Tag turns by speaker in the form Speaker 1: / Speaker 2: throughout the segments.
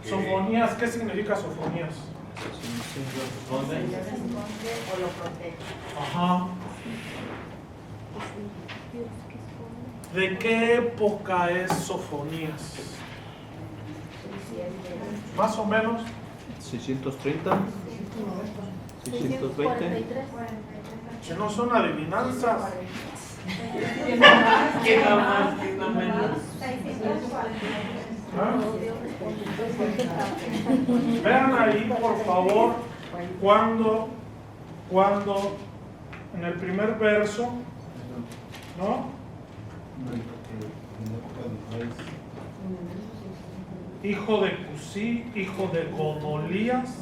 Speaker 1: Sofonías, ¿qué significa sofonías?
Speaker 2: ¿Dónde? O lo protege.
Speaker 1: Ajá. ¿De qué época es Sofonías? Más o menos.
Speaker 3: 630, 620.
Speaker 1: Que no son adivinanzas.
Speaker 2: ¿Quién más? ¿Quién menos?
Speaker 1: Vean ahí, por favor, cuando en el primer verso, ¿no? Hijo de Cusí, hijo de Godolías,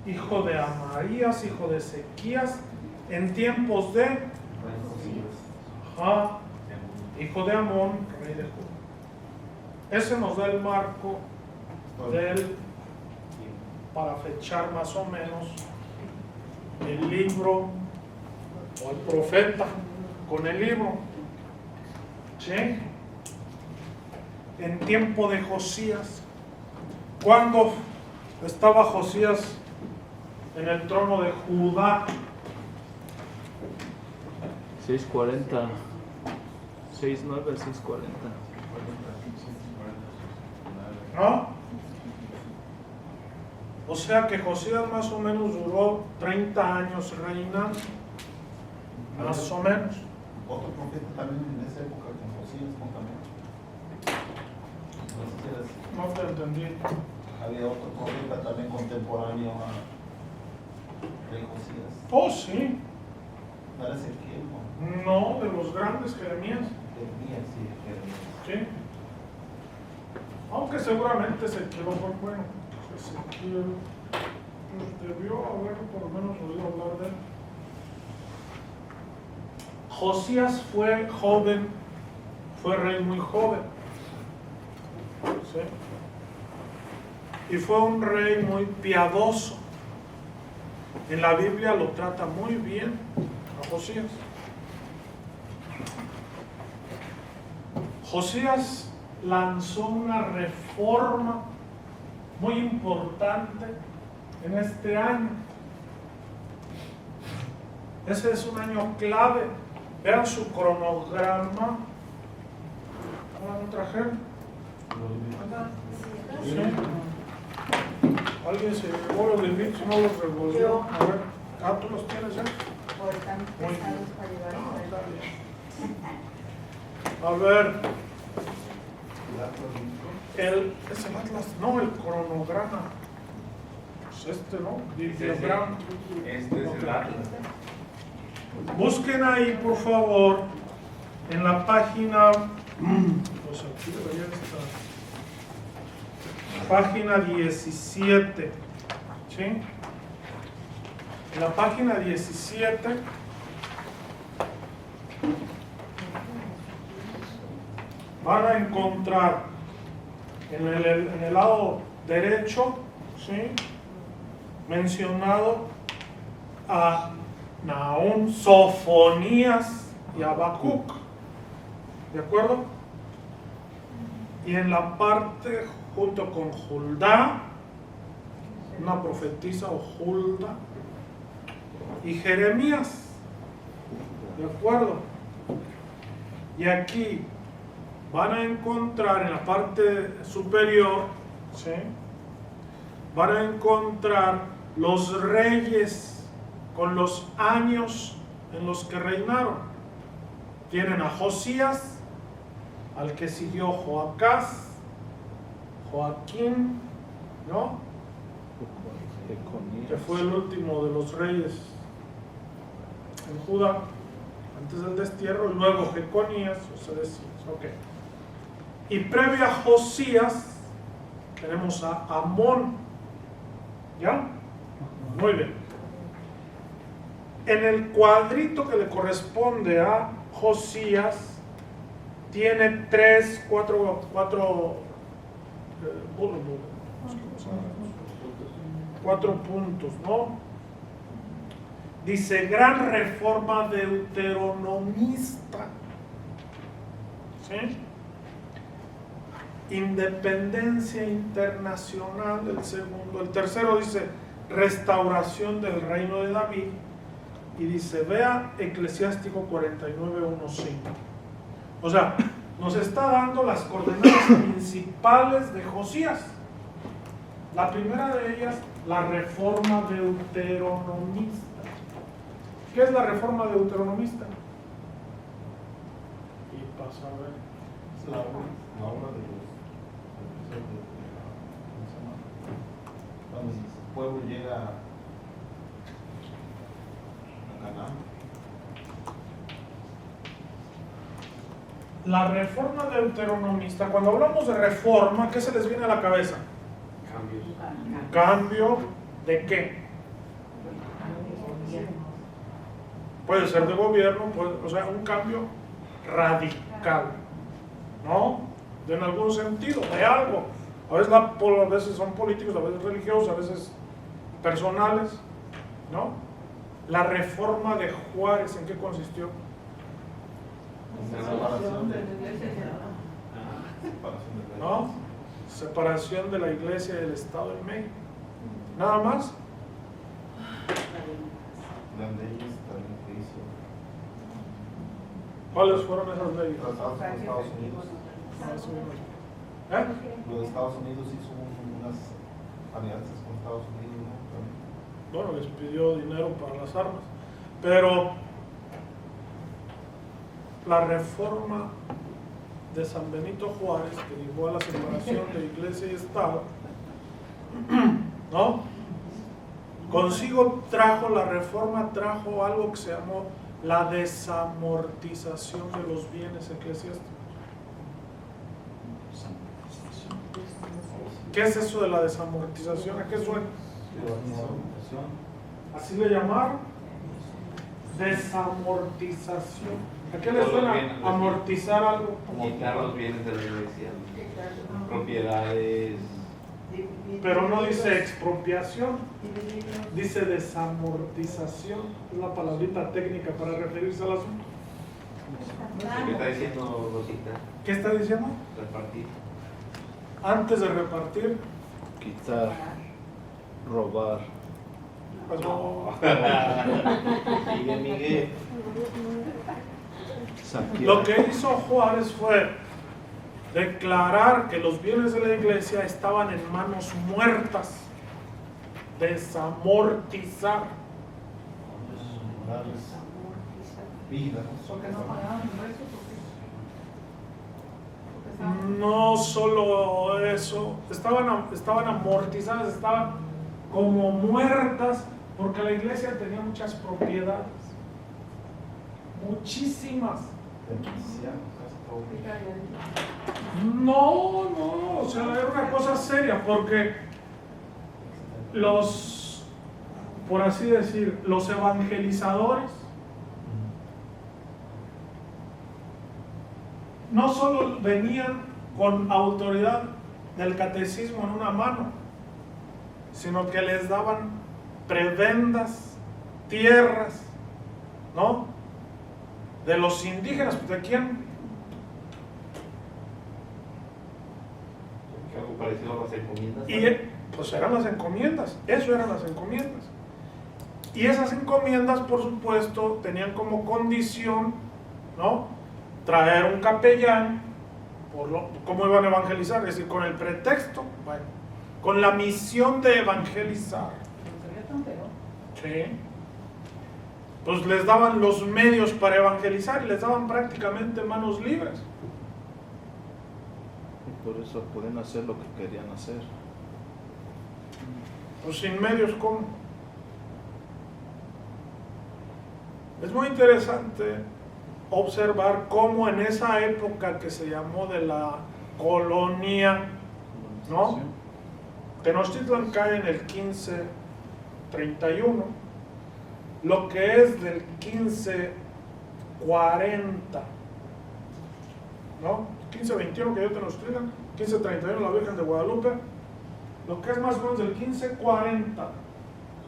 Speaker 1: hijo de Amarías, hijo de Ezequías, en tiempos de hijo de Amón, rey de Judá. Ese nos da el marco para fechar más o menos el libro o el profeta con el libro. ¿Sí? En tiempo de Josías. ¿Cuándo estaba Josías en el trono de Judá?
Speaker 3: 640, 69, 640.
Speaker 1: ¿No? O sea que Josías más o menos duró 30 años reinando. Más o menos.
Speaker 4: Otro profeta también en esa época con Josías, ¿no? También.
Speaker 1: No te entendí.
Speaker 4: Había otro profeta también contemporáneo a Rey Josías.
Speaker 1: Oh, sí.
Speaker 4: ¿No era Ezequiel?
Speaker 1: No, de los grandes Jeremías.
Speaker 4: Jeremías, sí, Jeremías.
Speaker 1: Sí. Aunque seguramente Ezequiel fue bueno. Ezequiel pues, debió haber por lo menos oído hablar de él. Josías fue joven, fue rey muy joven. ¿Sí? Y fue un rey muy piadoso. En la Biblia lo trata muy bien a Josías. Josías lanzó una reforma muy importante en este año. Ese es un año clave. Vean su cronograma. ¿Cómo lo trajeron? ¿Sí? ¿Alguien se llevó los libritos y no los revolvió? A ver, ¿tú los tienes ya?
Speaker 2: O están pesados para llevar.
Speaker 1: No, está bien. A ver, es el Atlas, no, el cronograma. Pues ¿no? Bibliograma.
Speaker 5: Este es el Atlas.
Speaker 1: Busquen ahí, por favor, en la página, pues aquí debería estar. Página 17, ¿sí? En la página 17 van a encontrar en el lado derecho, ¿sí? Mencionado a Nahum, Sofonías y Habacuc, ¿de acuerdo? Y en la parte junto con Juldá, una profetisa o Hulda, y Jeremías, ¿de acuerdo? Y aquí van a encontrar en la parte superior, ¿sí? Van a encontrar los reyes con los años en los que reinaron. Tienen a Josías, al que siguió Joacás, Joaquín, ¿no? Que fue el último de los reyes en Judá, antes del destierro, y luego Jeconías, o Sedecías, ok. Y previo a Josías, tenemos a Amón, ¿ya? Muy bien. En el cuadrito que le corresponde a Josías, tiene cuatro puntos, ¿no? Dice, gran reforma deuteronomista, ¿sí? independencia internacional, el segundo. El tercero dice restauración del reino de David. Y dice, vea Eclesiástico 49:1-5. O sea, nos está dando las coordenadas principales de Josías. La primera de ellas, la reforma deuteronomista. ¿Qué es la reforma deuteronomista? Y pasa a ver.
Speaker 4: Es la obra de los ¿cómo se llama? Cuando el pueblo llega a Canaán.
Speaker 1: La reforma deuteronomista, cuando hablamos de reforma, ¿qué se les viene a la cabeza? ¿Cambio de qué? Puede ser de gobierno, o sea, un cambio radical, ¿no? En algún sentido, de algo. A veces son políticos, a veces religiosos, a veces personales, ¿no? La reforma de Juárez, ¿en qué consistió?
Speaker 4: Separación de
Speaker 1: ¿No? Separación de la iglesia y del Estado en México. Nada más.
Speaker 4: las leyes también que hizo.
Speaker 1: ¿Cuáles fueron esas leyes?
Speaker 4: Tratados con Estados Unidos.
Speaker 1: ¿Eh?
Speaker 4: Los Estados Unidos hizo unas alianzas con Estados Unidos, ¿no? También.
Speaker 1: Bueno, les pidió dinero para las armas. Pero la reforma de San Benito Juárez, que llevó a la separación de iglesia y Estado, ¿no? Consigo la reforma trajo algo que se llamó la desamortización de los bienes eclesiásticos. ¿Qué es eso de la desamortización? ¿A qué suena? Así le llamaron. Desamortización. ¿A qué le suena amortizar algo?
Speaker 5: Quitar los bienes de la iglesia, propiedades.
Speaker 1: Pero no dice expropiación, dice desamortización. Es la palabrita técnica para referirse al asunto.
Speaker 5: ¿Qué está diciendo Rosita?
Speaker 1: ¿Qué está diciendo?
Speaker 5: Repartir.
Speaker 1: Antes de repartir,
Speaker 3: Quitar, robar.
Speaker 1: pues no.
Speaker 5: Sigue Miguel.
Speaker 3: Saquear.
Speaker 1: Lo que hizo Juárez fue declarar que los bienes de la iglesia estaban en manos muertas. Desamortizar.
Speaker 4: Darles vida.
Speaker 1: No solo eso, estaban amortizadas, estaban como muertas, porque la iglesia tenía muchas propiedades, muchísimas. No, o sea, era una cosa seria, porque por así decir, los evangelizadores no solo venían con autoridad del catecismo en una mano, sino que les daban prebendas, tierras, ¿no? De los indígenas, ¿de quién?
Speaker 5: Algo parecido a las encomiendas.
Speaker 1: Y pues eran las encomiendas, eso eran las encomiendas. Y esas encomiendas, por supuesto, tenían como condición, ¿no?, traer un capellán. ¿Cómo iban a evangelizar? Es decir, con el pretexto, bueno, con la misión de evangelizar. Sí. Pues les daban los medios para evangelizar y les daban prácticamente manos libres.
Speaker 3: Y por eso pueden hacer lo que querían hacer.
Speaker 1: Pues sin medios, ¿cómo? Es muy interesante observar cómo en esa época que se llamó de la colonia, ¿no? Tenochtitlan cae en el 1531, lo que es del 1540, ¿no? 1521 que dio Tenochtitlan, 1531 la Virgen de Guadalupe, lo que es más o menos del 1540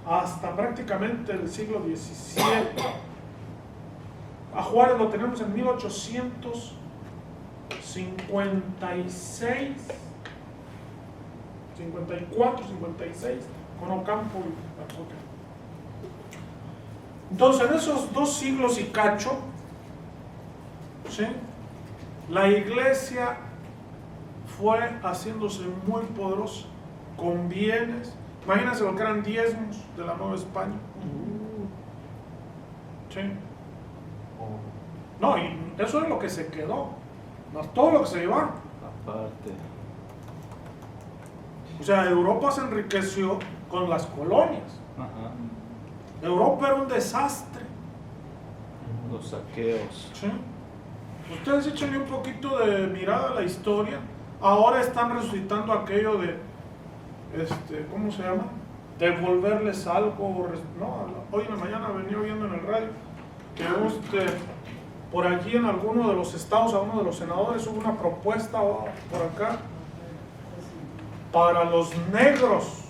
Speaker 1: hasta prácticamente el siglo XVII. A Juárez lo tenemos en 1805. 56, 54, 56, con Ocampo y Apoquindo. Entonces, en esos 2 siglos y cacho, ¿sí?, la iglesia fue haciéndose muy poderosa con bienes. Imagínense lo que eran diezmos de la Nueva España. ¿Sí? No, y eso es lo que se quedó, más todo lo que se llevaron.
Speaker 3: Aparte.
Speaker 1: O sea, Europa se enriqueció con las colonias.
Speaker 3: Ajá.
Speaker 1: Europa era un desastre.
Speaker 3: Los saqueos.
Speaker 1: ¿Sí? Ustedes échenle un poquito de mirada a la historia. Ahora están resucitando aquello de, ¿cómo se llama? Devolverles algo. No, hoy en la mañana venía viendo en el radio que por allí en alguno de los estados, a uno de los senadores, hubo una propuesta por acá para los negros,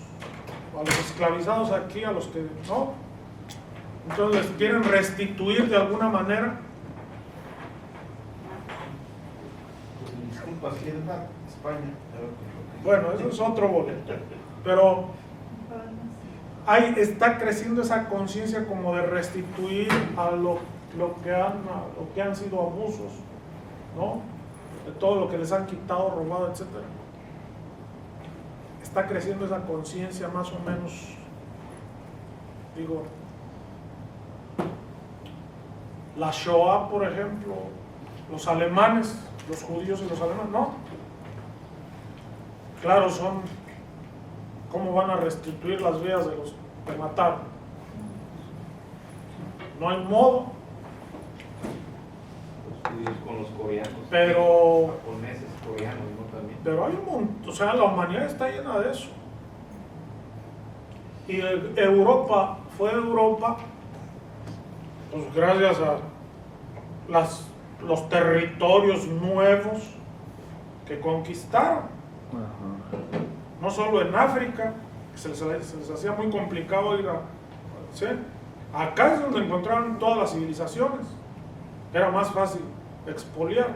Speaker 1: a los esclavizados aquí, a los que no. Entonces les quieren restituir de alguna manera.
Speaker 4: Disculpa, si es la España.
Speaker 1: Bueno, eso es otro boleto. Pero ahí está creciendo esa conciencia como de restituir a lo que han sido abusos, ¿no? De todo lo que les han quitado, robado, etc. Está creciendo esa conciencia más o menos, digo, la Shoah, por ejemplo, los alemanes, los judíos y los alemanes, no. Claro, son, ¿cómo van a restituir las vidas de los que mataron? No hay modo.
Speaker 5: Los judíos con los coreanos.
Speaker 1: Pero
Speaker 5: Japoneses, coreanos, ¿no? También.
Speaker 1: Pero hay un montón, o sea, la humanidad está llena de eso. Y Europa fue Europa, pues gracias a los territorios nuevos que conquistaron.
Speaker 3: Ajá.
Speaker 1: No solo en África, que se les hacía muy complicado ir a... ¿sí? Acá es donde encontraron todas las civilizaciones. Era más fácil expoliar,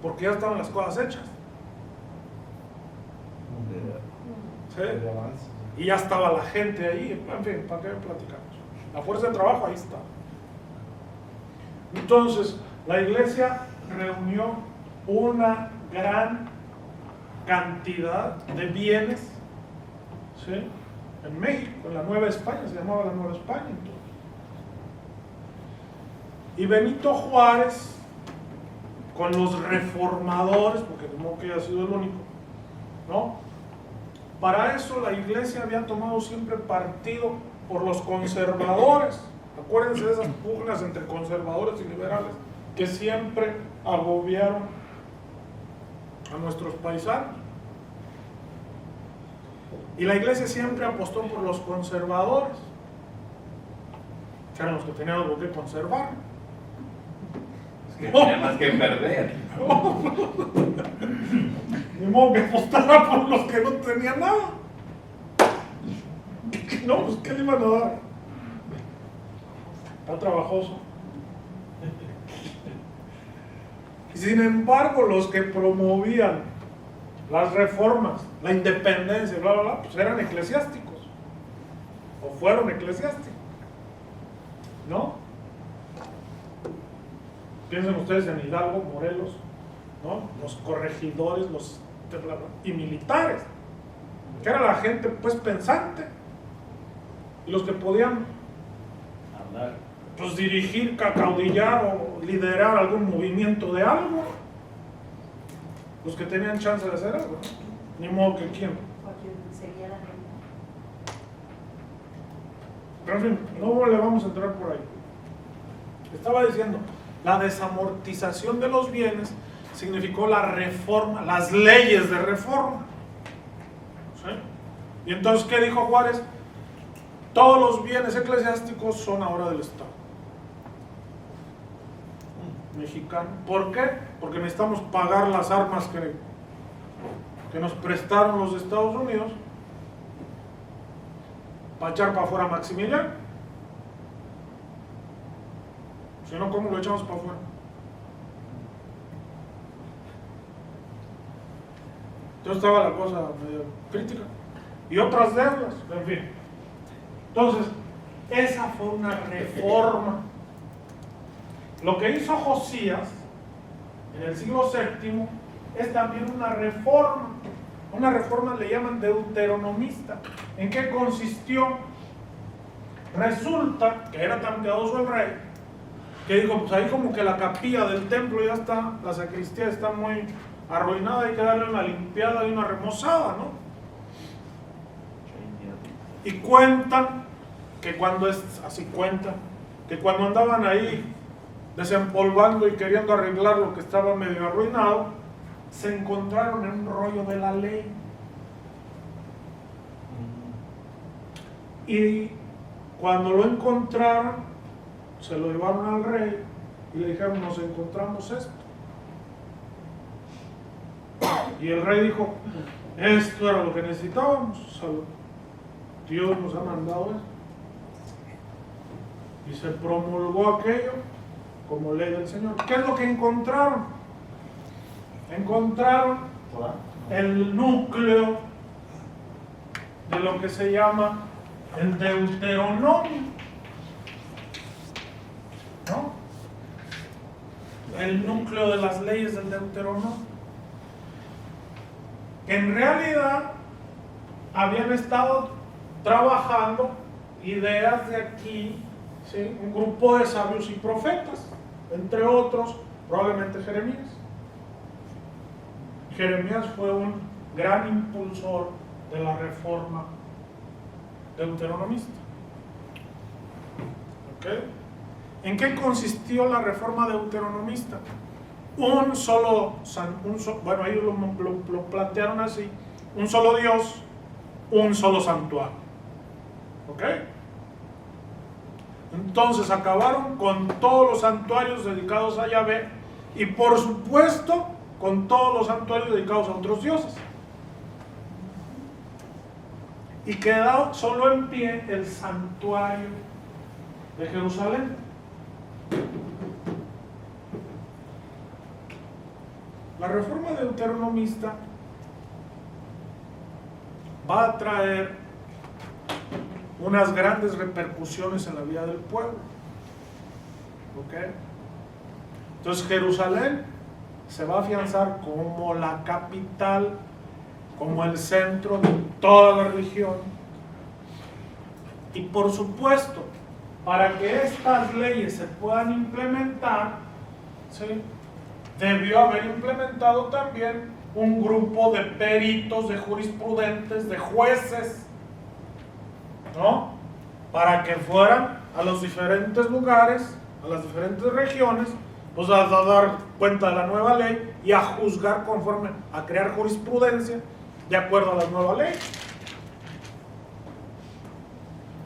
Speaker 1: porque ya estaban las cosas hechas. ¿Sí? Y ya estaba la gente ahí. En fin, ¿para qué platicamos? La fuerza de trabajo ahí está. Entonces, la iglesia reunió una gran cantidad de bienes, ¿sí?, en México, en la Nueva España, se llamaba la Nueva España entonces. Y Benito Juárez, con los reformadores, porque no que haya sido el único, ¿no? Para eso la iglesia había tomado siempre partido por los conservadores. Acuérdense de esas pugnas entre conservadores y liberales que siempre agobiaron a nuestros paisanos. Y la iglesia siempre apostó por los conservadores, que eran los que tenían algo que conservar.
Speaker 5: Es que tenía más que perder.
Speaker 1: Ni modo que apostara por los que no tenían nada. No, pues ¿qué le iban a dar? Está trabajoso. Y sin embargo, los que promovían las reformas, la independencia, bla, bla, bla, pues eran eclesiásticos. O fueron eclesiásticos. ¿No? Piensen ustedes en Hidalgo, Morelos, ¿no? Los corregidores, y militares, que era la gente pues pensante, y los que podían pues dirigir, caudillar o liderar algún movimiento de algo, los que tenían chance de hacer algo, ¿no? Ni modo que quién.
Speaker 2: Porque seguía la gente.
Speaker 1: Pero en fin, no le vamos a entrar por ahí. Estaba diciendo, la desamortización de los bienes significó la reforma, las leyes de reforma. ¿Sí? Y entonces, ¿qué dijo Juárez? Todos los bienes eclesiásticos son ahora del Estado mexicano. ¿Por qué? Porque necesitamos pagar las armas que nos prestaron los Estados Unidos para echar para afuera a Maximiliano. Si no, ¿cómo lo echamos para afuera? Entonces estaba la cosa medio crítica. Y otras deudas, en fin. Entonces, esa fue una reforma. Lo que hizo Josías en el siglo VII es también una reforma. Una reforma le llaman deuteronomista. ¿En qué consistió? Resulta que era tan piadoso el rey que dijo, pues ahí como que la capilla del templo ya está, la sacristía está muy arruinada, hay que darle una limpiada y una remozada, ¿no? Y cuentan que cuando andaban ahí desempolvando y queriendo arreglar lo que estaba medio arruinado, se encontraron en un rollo de la ley. Y cuando lo encontraron, se lo llevaron al rey y le dijeron, nos encontramos esto. Y el rey dijo, esto era lo que necesitábamos, o sea, Dios nos ha mandado esto. Y se promulgó aquello como ley del Señor. ¿Qué es lo que encontraron? Encontraron
Speaker 4: ¿Torah?
Speaker 1: el núcleo de lo que se llama el Deuteronomio, ¿no? El núcleo de las leyes del Deuteronomio, que en realidad habían estado trabajando ideas de aquí, ¿sí? Un grupo de sabios y profetas, entre otros probablemente Jeremías. Jeremías fue un gran impulsor de la reforma deuteronomista. ¿Ok? ¿En qué consistió la reforma deuteronomista? Bueno, ellos lo plantearon así: un solo Dios, un solo santuario. ¿Ok? Entonces acabaron con todos los santuarios dedicados a Yahvé y por supuesto con todos los santuarios dedicados a otros dioses. Y quedó solo en pie el santuario de Jerusalén. La reforma deuteronomista va a traer unas grandes repercusiones en la vida del pueblo. ¿Ok? Entonces Jerusalén se va a afianzar como la capital, como el centro de toda la religión. Y por supuesto, para que estas leyes se puedan implementar, ¿sí?, debió haber implementado también un grupo de peritos, de jurisprudentes, de jueces, ¿no?, para que fueran a los diferentes lugares, a las diferentes regiones, pues a dar cuenta de la nueva ley y a juzgar conforme, a crear jurisprudencia de acuerdo a la nueva ley,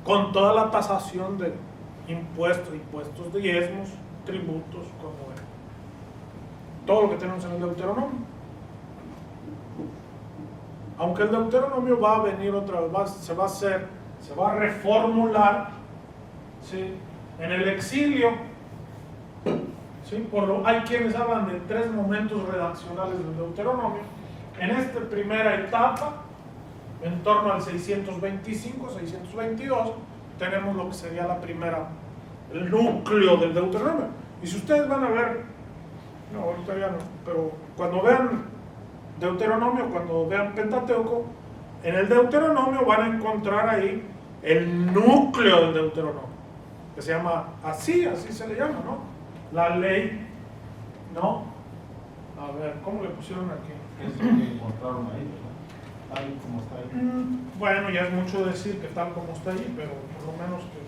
Speaker 1: con toda la tasación de impuestos de diezmos, tributos, como es, todo lo que tenemos en el Deuteronomio. Aunque el Deuteronomio va a venir otra vez, se va a reformular, ¿sí?, en el exilio, ¿sí? Hay quienes hablan de 3 momentos redaccionales del Deuteronomio. En esta primera etapa, en torno al 625, 622, tenemos lo que sería el núcleo del Deuteronomio. Y si ustedes van a ver, no, ahorita ya no, pero cuando vean Deuteronomio, cuando vean Pentateuco, en el Deuteronomio van a encontrar ahí el núcleo del Deuteronomio, que se llama así se le llama, ¿no? La ley, ¿no? A ver, ¿cómo le pusieron aquí?
Speaker 4: Es lo que encontraron ahí, ¿verdad? Ahí como está ahí.
Speaker 1: Bueno, ya es mucho decir que tal como está ahí, pero por lo menos que,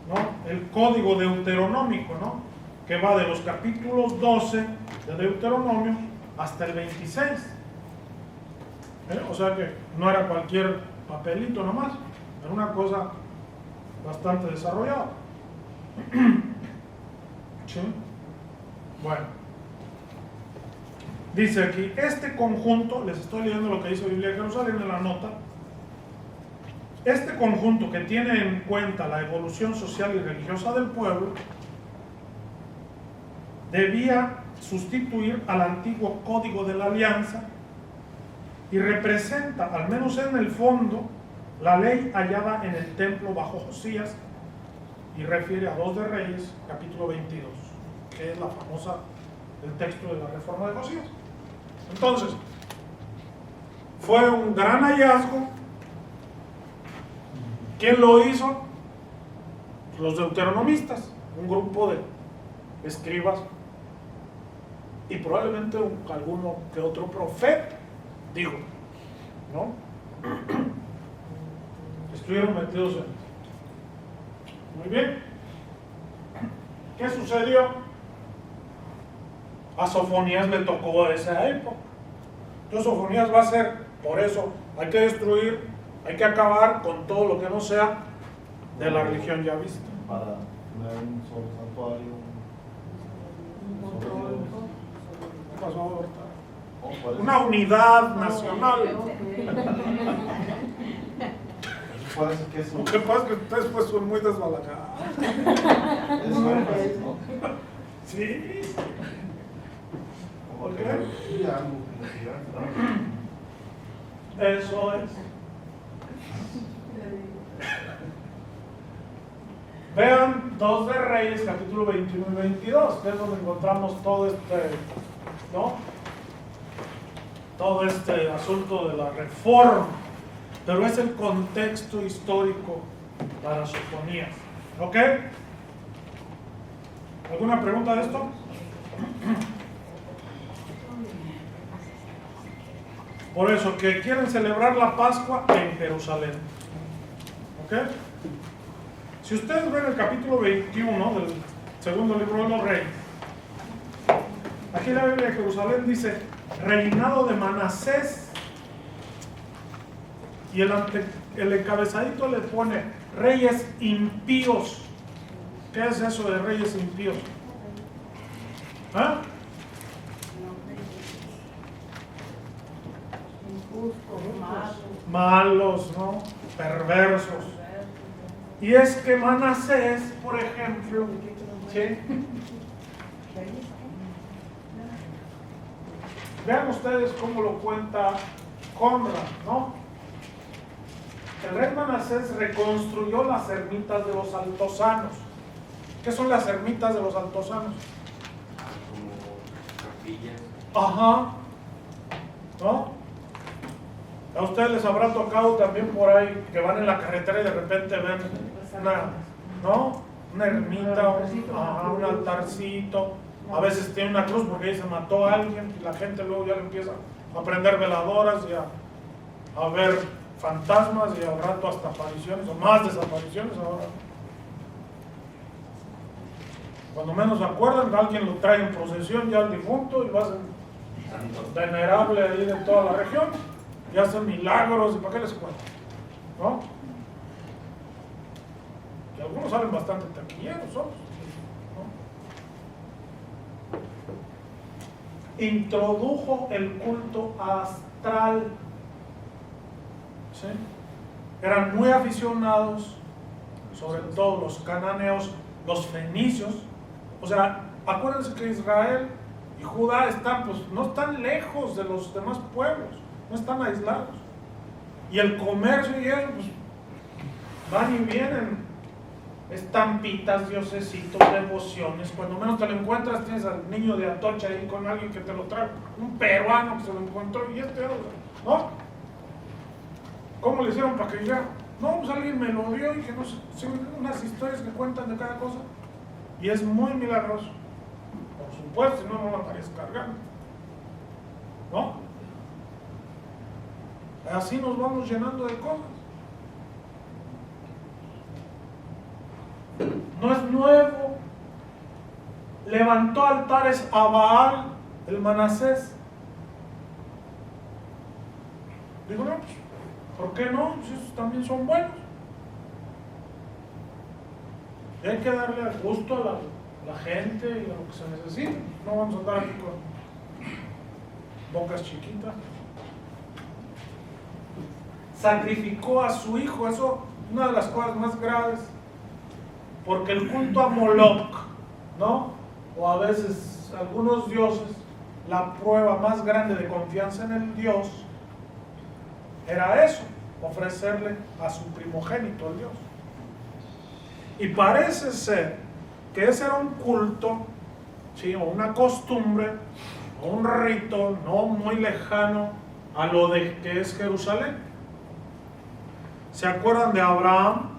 Speaker 1: ¿no? El código deuteronómico, ¿no?, que va de los capítulos 12 de Deuteronomio hasta el 26. O sea que no era cualquier papelito nomás, era una cosa bastante desarrollada. ¿Sí? Bueno, dice aquí, este conjunto, les estoy leyendo lo que dice Biblia de Jerusalén en la nota, este conjunto que tiene en cuenta la evolución social y religiosa del pueblo, debía sustituir al antiguo código de la alianza y representa, al menos en el fondo, la ley hallada en el templo bajo Josías, y refiere a 2 de Reyes, capítulo 22, que es la famosa, el texto de la reforma de Josías. Entonces, fue un gran hallazgo. ¿Quién lo hizo? Los deuteronomistas, un grupo de escribas y probablemente alguno que otro profeta, digo, ¿no? Estuvieron metidos en esto. Muy bien. ¿Qué sucedió? A Sofonías le tocó esa época. Entonces Sofonías va a ser, por eso hay que destruir, hay que acabar con todo lo que no sea de la religión ya vista.
Speaker 4: Para tener un solo santuario.
Speaker 1: ¿Qué pasó, Horta?
Speaker 4: ¿Cuál es?
Speaker 1: Una unidad nacional.
Speaker 4: Parece que es
Speaker 1: Lo
Speaker 4: un...
Speaker 1: que pasa es que ustedes pues son muy desbalagados.
Speaker 4: Es un énfasis, ¿no?
Speaker 1: Sí.
Speaker 4: Como que
Speaker 1: Ok.
Speaker 4: ya algo que
Speaker 1: Eso es. Vean 2 de Reyes, capítulo 21 y 22, que es donde encontramos todo ¿no? Todo este asunto de la reforma, pero es el contexto histórico para Sofonías. ¿Ok? ¿Alguna pregunta de esto? Por eso, que quieren celebrar la Pascua en Jerusalén. ¿Ok? Si ustedes ven el capítulo 21 del segundo libro de los Reyes, aquí la Biblia de Jerusalén dice, reinado de Manasés, y el encabezadito le pone, reyes impíos. ¿Qué es eso de reyes impíos? ¿Ah? Malos, ¿no? Perversos. Y es que Manasés, por ejemplo, ¿sí? Vean ustedes cómo lo cuenta Conrad, ¿no? El rey Manasés reconstruyó las ermitas de los altosanos. ¿Qué son las ermitas de los altosanos?
Speaker 5: Como capillas.
Speaker 1: Ajá. ¿No? A ustedes les habrá tocado también por ahí que van en la carretera y de repente ven una ermita, un altarcito. A veces tiene una cruz porque ahí se mató a alguien y la gente luego ya le empieza a prender veladoras y a ver fantasmas y al rato hasta apariciones o más desapariciones ahora. Cuando menos se acuerdan, alguien lo trae en procesión ya al difunto y lo hacen venerable ahí de toda la región y hacen milagros y para qué les cuento, ¿no? Que algunos salen bastante taquilleros, otros, ¿no? Introdujo el culto astral, ¿sí? Eran muy aficionados, sobre todo los cananeos, los fenicios. O sea, acuérdense que Israel y Judá están, pues, no están lejos de los demás pueblos, no están aislados. Y el comercio y eso, pues, van y vienen. Estampitas, diosesitos, devociones. Cuando menos te lo encuentras, tienes al niño de Atocha ahí con alguien que te lo trae, un peruano que se lo encontró y ¿no? ¿Cómo le hicieron para que llegara? No, pues alguien me lo dio y que no sé, unas historias que cuentan de cada cosa. Y es muy milagroso. Por supuesto, si no, no lo estarías cargando. ¿No? Así nos vamos llenando de cosas. No es nuevo. Levantó altares a Baal, el Manasés. Digo, no, pues, ¿por qué no? Si esos también son buenos. Y hay que darle al gusto a la gente y a lo que se necesita. No vamos a andar aquí con bocas chiquitas. Sacrificó a su hijo, eso es una de las cosas más graves. Porque el culto a Moloch, ¿no? O a veces algunos dioses, la prueba más grande de confianza en el Dios era eso, ofrecerle a su primogénito, al Dios. Y parece ser que ese era un culto, ¿sí? O una costumbre, o un rito no muy lejano a lo de que es Jerusalén. ¿Se acuerdan de Abraham?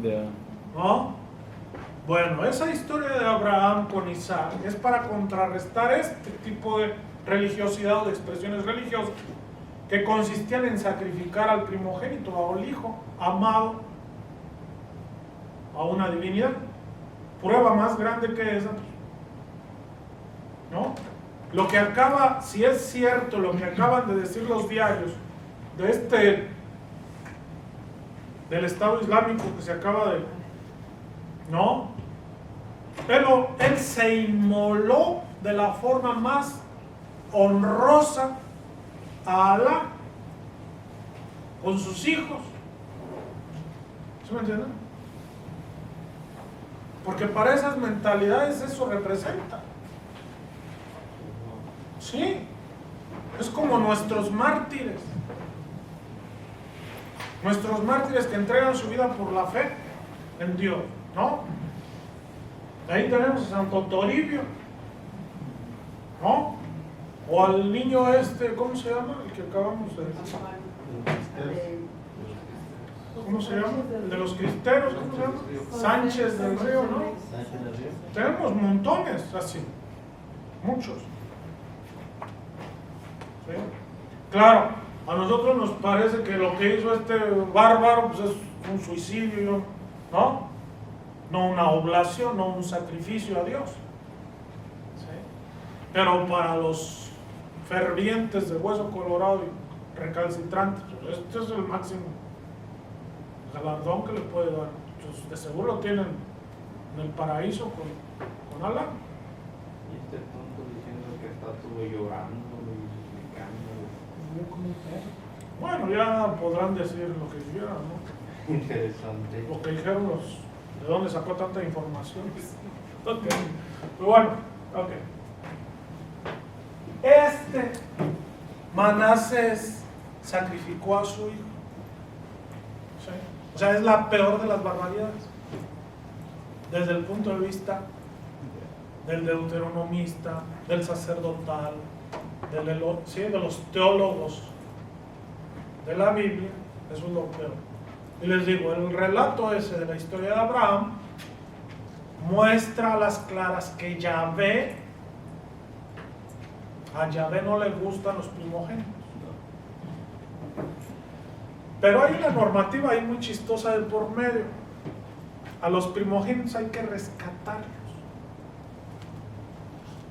Speaker 3: Ya.
Speaker 1: ¿No? Bueno, esa historia de Abraham con Isaac es para contrarrestar este tipo de religiosidad o de expresiones religiosas que consistían en sacrificar al primogénito, al hijo amado, a una divinidad. Prueba más grande que esa, ¿no? Lo que acaba, si es cierto lo que acaban de decir los diarios de del Estado Islámico que se acaba de, ¿no? Pero él se inmoló de la forma más honrosa a Alá con sus hijos. ¿Sí me entienden? Porque para esas mentalidades eso representa. Sí, es como nuestros mártires. Nuestros mártires que entregan su vida por la fe en Dios, ¿no? Ahí tenemos a Santo Toribio, ¿no? O al niño ¿cómo se llama? El que acabamos de... ¿Cómo se llama? El de los cristeros, ¿cómo se llama? Sánchez del Río, ¿no? Tenemos montones así, muchos. ¿Sí? Claro, a nosotros nos parece que lo que hizo este bárbaro pues es un suicidio, ¿no? No una oblación, no un sacrificio a Dios. ¿Sí? Pero para los fervientes de hueso colorado y recalcitrantes, pues este es el máximo galardón que le puede dar. Entonces, de seguro lo tienen en el paraíso con Alá.
Speaker 5: Y este tonto diciendo que está todo llorando y suplicando.
Speaker 1: Bueno, ya podrán decir lo que quieran, ¿no?
Speaker 5: Interesante.
Speaker 1: Lo que dijeron ¿de dónde sacó tanta información? Ok, pero bueno, ok. Manasés sacrificó a su hijo. ¿Sí? O sea, es la peor de las barbaridades. Desde el punto de vista del deuteronomista, del sacerdotal, de los teólogos de la Biblia, eso es lo peor. Y les digo, el relato ese de la historia de Abraham muestra a las claras que a Yahvé no le gustan los primogénitos. Pero hay una normativa ahí muy chistosa de por medio. A los primogénitos hay que rescatarlos,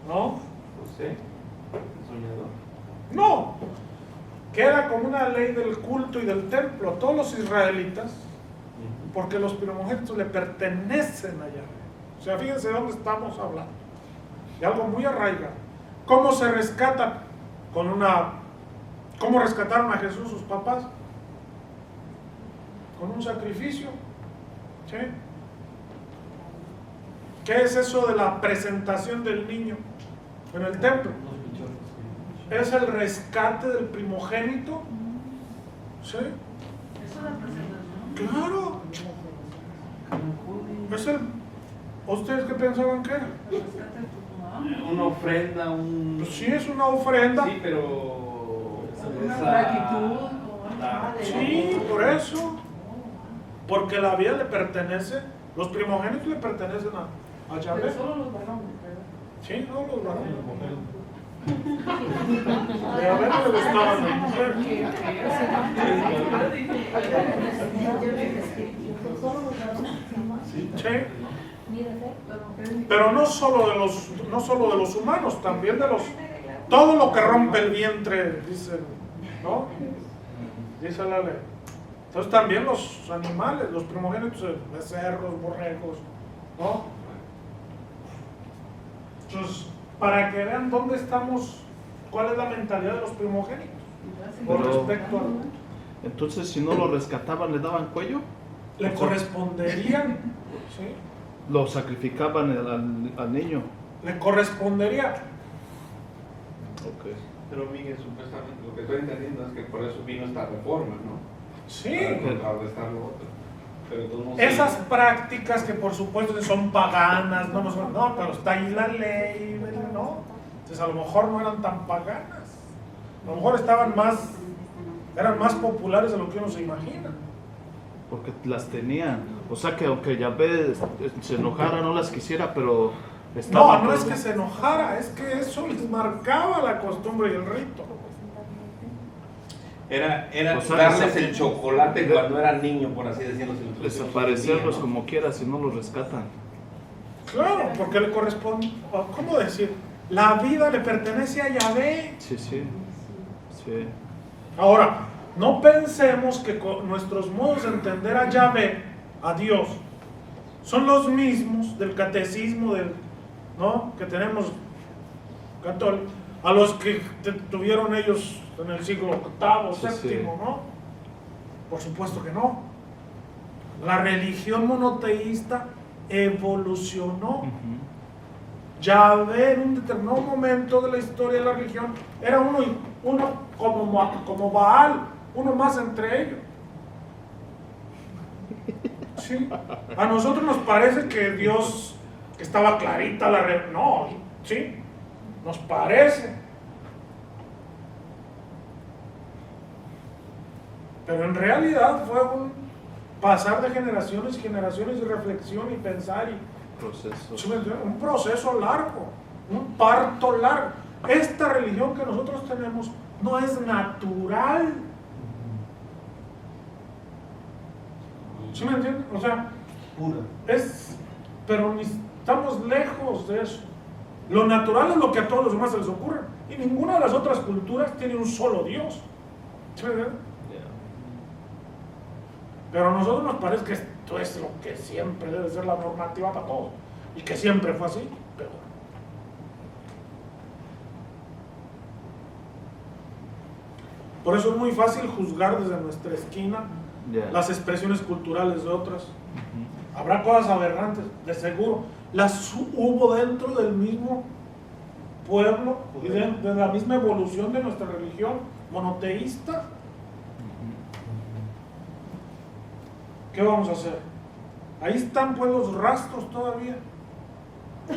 Speaker 1: ¿no?
Speaker 5: José, el soñador.
Speaker 1: No, queda como una ley del culto y del templo a todos los israelitas, porque los primogénitos le pertenecen a Yahvé. O sea, fíjense de dónde estamos hablando, de algo muy arraigado. ¿Cómo se rescata? ¿Cómo rescataron a Jesús sus papás? Con un sacrificio. ¿Sí? ¿Qué es eso de la presentación del niño en el templo? Es el rescate del primogénito. ¿Sí?
Speaker 2: ¿Eso es la presentación?
Speaker 1: Claro. Es ¿Ustedes qué pensaban que era?
Speaker 2: ¿El rescate de tu mamá?
Speaker 5: Una ofrenda,
Speaker 1: Pues sí, es una ofrenda.
Speaker 5: Sí, pero...
Speaker 2: Una
Speaker 5: esa-
Speaker 2: gratitud.
Speaker 1: Sí, por eso. Porque la vida le pertenece, los primogénitos le pertenecen a Yahvé.
Speaker 2: Pero solo los varones, ¿verdad?
Speaker 1: Sí, no los varones. A Yahvé no le gustaban las mujeres. Sí. Pero no solo de los humanos, también de todo lo que rompe el vientre, dice, ¿no? Dice la ley. Entonces también los animales, los primogénitos, becerros, borregos, ¿no? Entonces, para que vean dónde estamos, cuál es la mentalidad de los primogénitos con
Speaker 3: Pero-
Speaker 1: respecto a...
Speaker 3: Entonces, si no lo rescataban, ¿le daban cuello?
Speaker 1: Le correspondería, ¿sí?
Speaker 3: Lo sacrificaban al niño.
Speaker 1: Le correspondería.
Speaker 3: Ok.
Speaker 5: Pero Miguel, supuestamente lo que estoy entendiendo es que por eso vino esta reforma, ¿no?
Speaker 1: Sí.
Speaker 5: Para contrarrestar lo otro. Pero tú no sé.
Speaker 1: Esas prácticas que por supuesto son paganas, no, pero está ahí la ley, ¿no? Entonces a lo mejor no eran tan paganas. A lo mejor eran más populares de lo que uno se imagina.
Speaker 3: Porque las tenían. O sea que aunque Yahvé se enojara, no las quisiera, pero estaban.
Speaker 1: No es que se enojara, es que eso les marcaba la costumbre y el rito.
Speaker 5: Era
Speaker 3: O sea,
Speaker 5: darles el chocolate cuando eran niños, por así decirlo. Si nosotros
Speaker 3: Desaparecerlos
Speaker 5: decimos, ¿no?
Speaker 3: como quiera si no los rescatan.
Speaker 1: Claro, porque le corresponde, ¿cómo decir? La vida le pertenece a Yahvé.
Speaker 3: Sí.
Speaker 1: Ahora, no pensemos que nuestros modos de entender a Yahvé, a Dios, son los mismos del catecismo ¿no? que tenemos católico, a los que tuvieron ellos en el siglo VIII,
Speaker 3: Sí.
Speaker 1: VII, ¿no? Por supuesto que no. La religión monoteísta evolucionó. Yahvé en un determinado momento de la historia de la religión era uno como Baal, uno más entre ellos. Sí. A nosotros nos parece que Dios estaba clarita no, sí, nos parece. Pero en realidad fue un pasar de generaciones y generaciones de reflexión y pensar un proceso largo, un parto largo. Esta religión que nosotros tenemos no es natural. ¿Sí me entienden? O sea,
Speaker 4: Pura.
Speaker 1: pero estamos lejos de eso. Lo natural es lo que a todos los demás se les ocurre. Y ninguna de las otras culturas tiene un solo Dios. ¿Sí me entienden? Pero a nosotros nos parece que esto es lo que siempre debe ser la normativa para todos. Y que siempre fue así. Pero por eso es muy fácil juzgar desde nuestra esquina las expresiones culturales de otras. Habrá cosas aberrantes, de seguro. Las hubo dentro del mismo pueblo y de la misma evolución de nuestra religión monoteísta. ¿Qué vamos a hacer? Ahí están pues los rastros todavía.
Speaker 4: No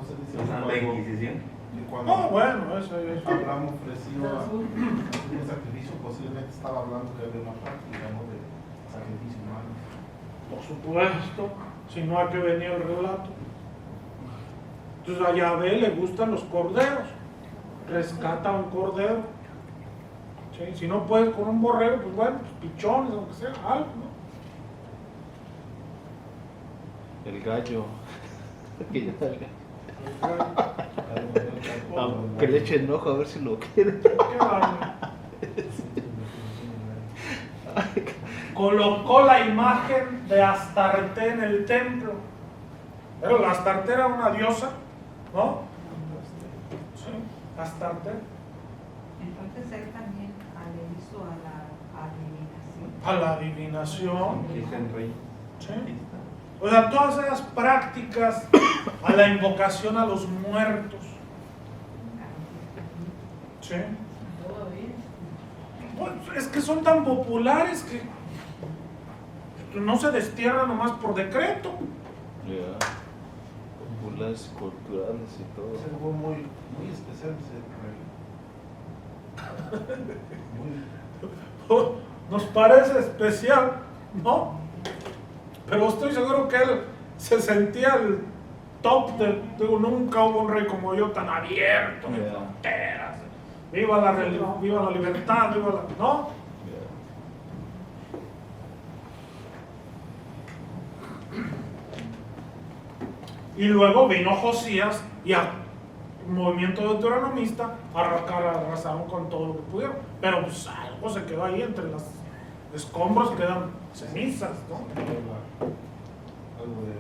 Speaker 4: se dice
Speaker 5: ¿La
Speaker 4: cuando-
Speaker 5: Inquisición?
Speaker 4: y cuando
Speaker 1: Bueno, eso es.
Speaker 4: Abraham ofreció un sacrificio, posiblemente estaba hablando que había una práctica, ¿no? De sacrificio humano.
Speaker 1: Por supuesto, si no a qué venía el relato. Entonces a Yahvé le gustan los corderos. Rescata un cordero. ¿Sí? Si no puedes con un borrego, pues bueno, pues pichones, aunque sea, algo, ¿no?
Speaker 3: El gallo. Que ya salga.
Speaker 4: Ah,
Speaker 3: Que le eche enojo a ver si lo quiere.
Speaker 1: ¿Qué vale? Colocó la imagen de Astarte en el templo. Pero la Astarte era una diosa, ¿no? Sí, Astarte.
Speaker 2: Entonces él también le hizo a la adivinación.
Speaker 1: A la adivinación.
Speaker 5: Dicen rey.
Speaker 1: ¿Sí? O sea, todas esas prácticas a la invocación a los muertos. ¿Sí? Pues, es que son tan populares que no se destierran nomás por decreto.
Speaker 3: Populares, culturales y todo.
Speaker 4: Es algo muy especial ese muy.
Speaker 1: Nos parece especial, ¿no? Pero estoy seguro que él se sentía el top digo, nunca hubo un rey como yo tan abierto, de fronteras. Viva la libertad, viva la, ¿no? Y luego vino Josías y el movimiento deuteronomista arrasaron con todo lo que pudieron. Pero pues algo se quedó ahí entre los escombros, quedan cenizas, ¿no?
Speaker 4: Algo de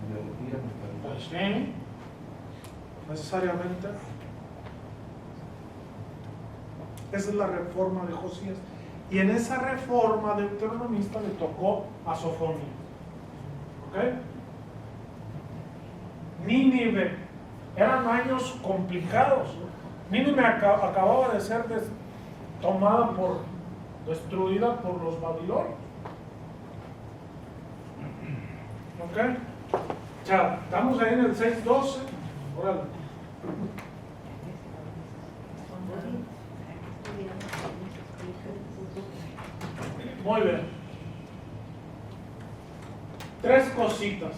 Speaker 4: ideología,
Speaker 1: Pues
Speaker 4: mentalidad.
Speaker 1: sí, necesariamente. Esa es la reforma de Josías. Y en esa reforma deuteronomista le tocó a Sofonía. ¿Ok? Nínive. Eran años complicados. Nínive acababa de ser tomada destruida por los babilonios. ¿Ok? Ya, estamos ahí en el 6:12. Órale. Muy bien. 3 cositas.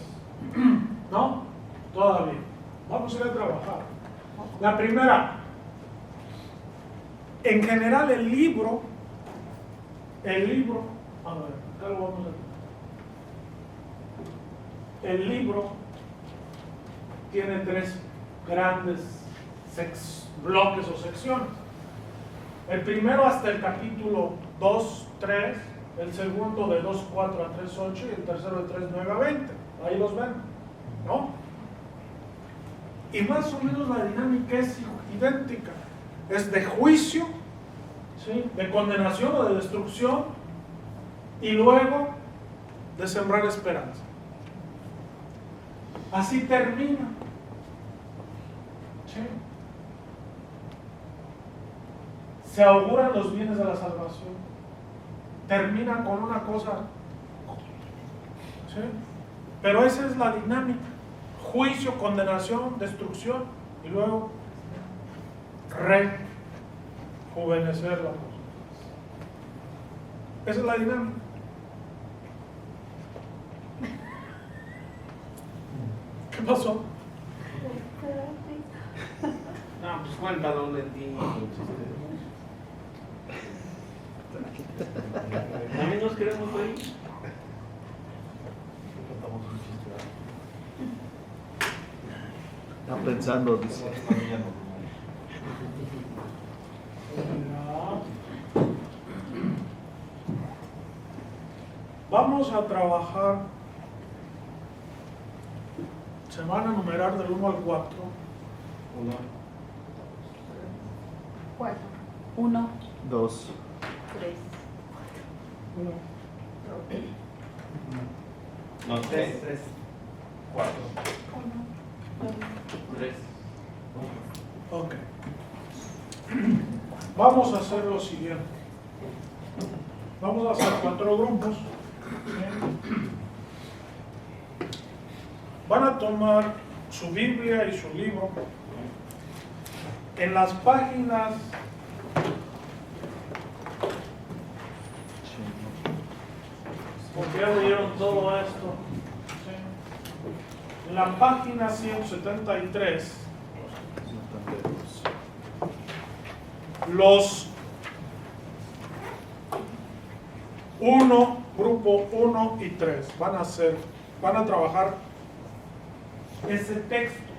Speaker 1: ¿No? Todavía. Vamos a ir a trabajar. La primera. En general el libro, a ver, acá lo vamos a ver. El libro tiene 3 grandes bloques o secciones. El primero hasta el capítulo 2, 3, el segundo de 2, 4 a 3, 8 y el tercero de 3, 9 a 20. Ahí los ven, ¿no? Y más o menos la dinámica es idéntica. Es de juicio, ¿sí?, de condenación o de destrucción, y luego de sembrar esperanza. Así termina. ¿Sí? Se auguran los bienes de la salvación. Termina con una cosa. ¿Sí? Pero esa es la dinámica. Juicio, condenación, destrucción, y luego rejuvenecer la cosa. Esa es la dinámica. ¿Qué pasó?
Speaker 5: No, pues cuéntalo, Leti. También nos queremos ver.
Speaker 3: Está pensando, dice.
Speaker 1: Vamos a trabajar. Se van a numerar del 1 al 4.
Speaker 6: 1,
Speaker 3: 2,
Speaker 6: 3,
Speaker 5: No, 3. 4. 3.
Speaker 1: Ok. Vamos a hacer lo siguiente. Vamos a hacer 4 grupos. Van a tomar su Biblia y su libro. En las páginas porque ya leyeron todo esto. ¿Sí? En la página 173, los grupo 1 y 3 van a trabajar ese texto.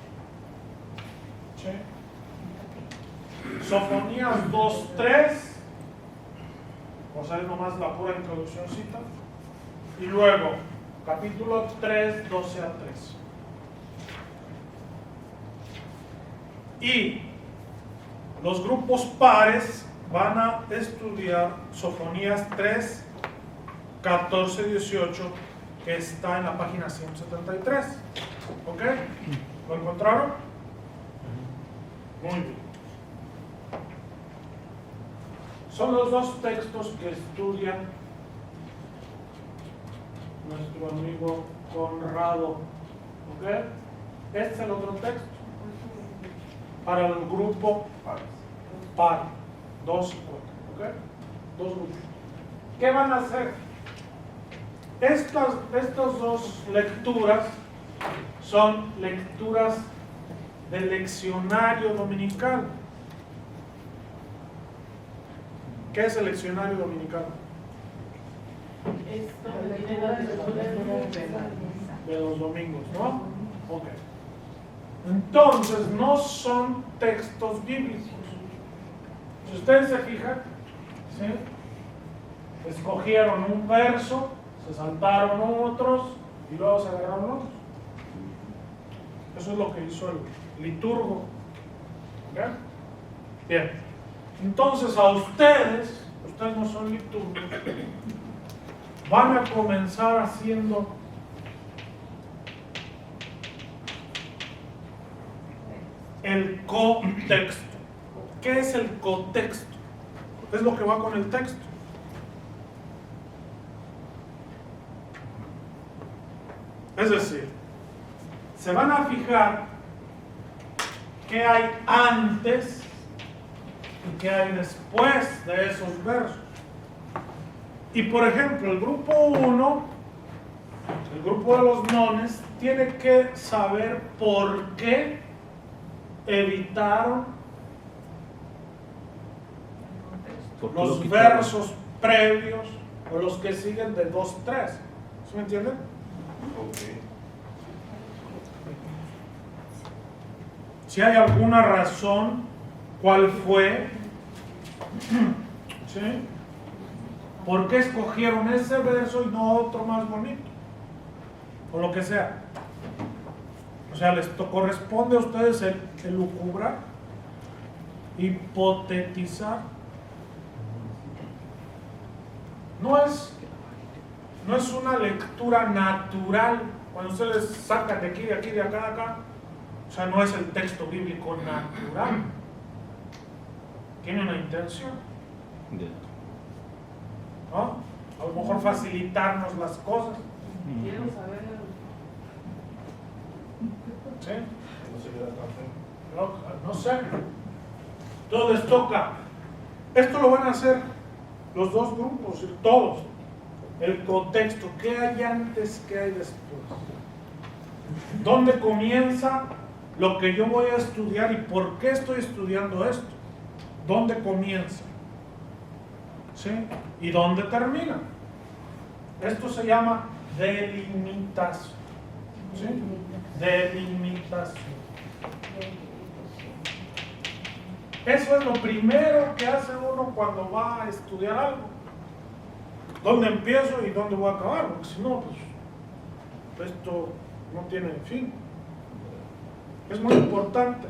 Speaker 1: ¿Sí? Sofonías 2:3, o sea, es nomás la pura introduccióncita. Y luego, capítulo 3, 12 a 3. Y los grupos pares van a estudiar Sofonías 3, 14, 18, que está en la página 173. ¿Ok? ¿Lo encontraron? Muy bien. Son los 2 textos que estudia nuestro amigo Conrado. ¿Ok? Este es el otro texto para el grupo par 2 y 4. ¿Ok? 2 grupos. ¿Qué van a hacer? Estas 2 lecturas son lecturas del leccionario dominical. ¿Qué es el leccionario dominical? De los domingos, ¿no? Ok. Entonces, no son textos bíblicos. Si ustedes se fijan, ¿sí?, escogieron un verso, se saltaron otros y luego se agarraron otros. Eso es lo que hizo el liturgo. ¿Ok? Bien. Entonces, a ustedes no son liturgos, van a comenzar haciendo el contexto. ¿Qué es el contexto? Es lo que va con el texto. Es decir, se van a fijar qué hay antes y qué hay después de esos versos. Y por ejemplo, el grupo 1, el grupo de los nones, tiene que saber por qué evitaron
Speaker 3: ¿Por qué lo
Speaker 1: los
Speaker 3: quitaron?
Speaker 1: versos previos o los que siguen de 2-3. ¿Sí me entienden? Si hay alguna razón, ¿cuál fue? ¿Sí? ¿Por qué escogieron ese verso y no otro más bonito? O lo que sea. O sea, les corresponde a ustedes el lucubrar, hipotetizar. No es una lectura natural. Cuando ustedes sacan de aquí, de aquí, de acá, de acá. O sea, no es el texto bíblico natural. Tiene una intención. ¿No? A lo mejor facilitarnos las cosas.
Speaker 2: Quiero saber.
Speaker 1: ¿Sí?
Speaker 4: No se queda tan feo.
Speaker 1: No sé. Entonces les toca. Esto lo van a hacer los dos grupos, todos. El contexto, ¿qué hay antes, qué hay después? ¿Dónde comienza lo que yo voy a estudiar y por qué estoy estudiando esto? ¿Dónde comienza? ¿Sí? ¿Y dónde termina? Esto se llama delimitación. ¿Sí? Delimitación. Eso es lo primero que hace uno cuando va a estudiar algo. ¿Dónde empiezo y dónde voy a acabar? Porque si no, pues esto no tiene fin. Es muy importante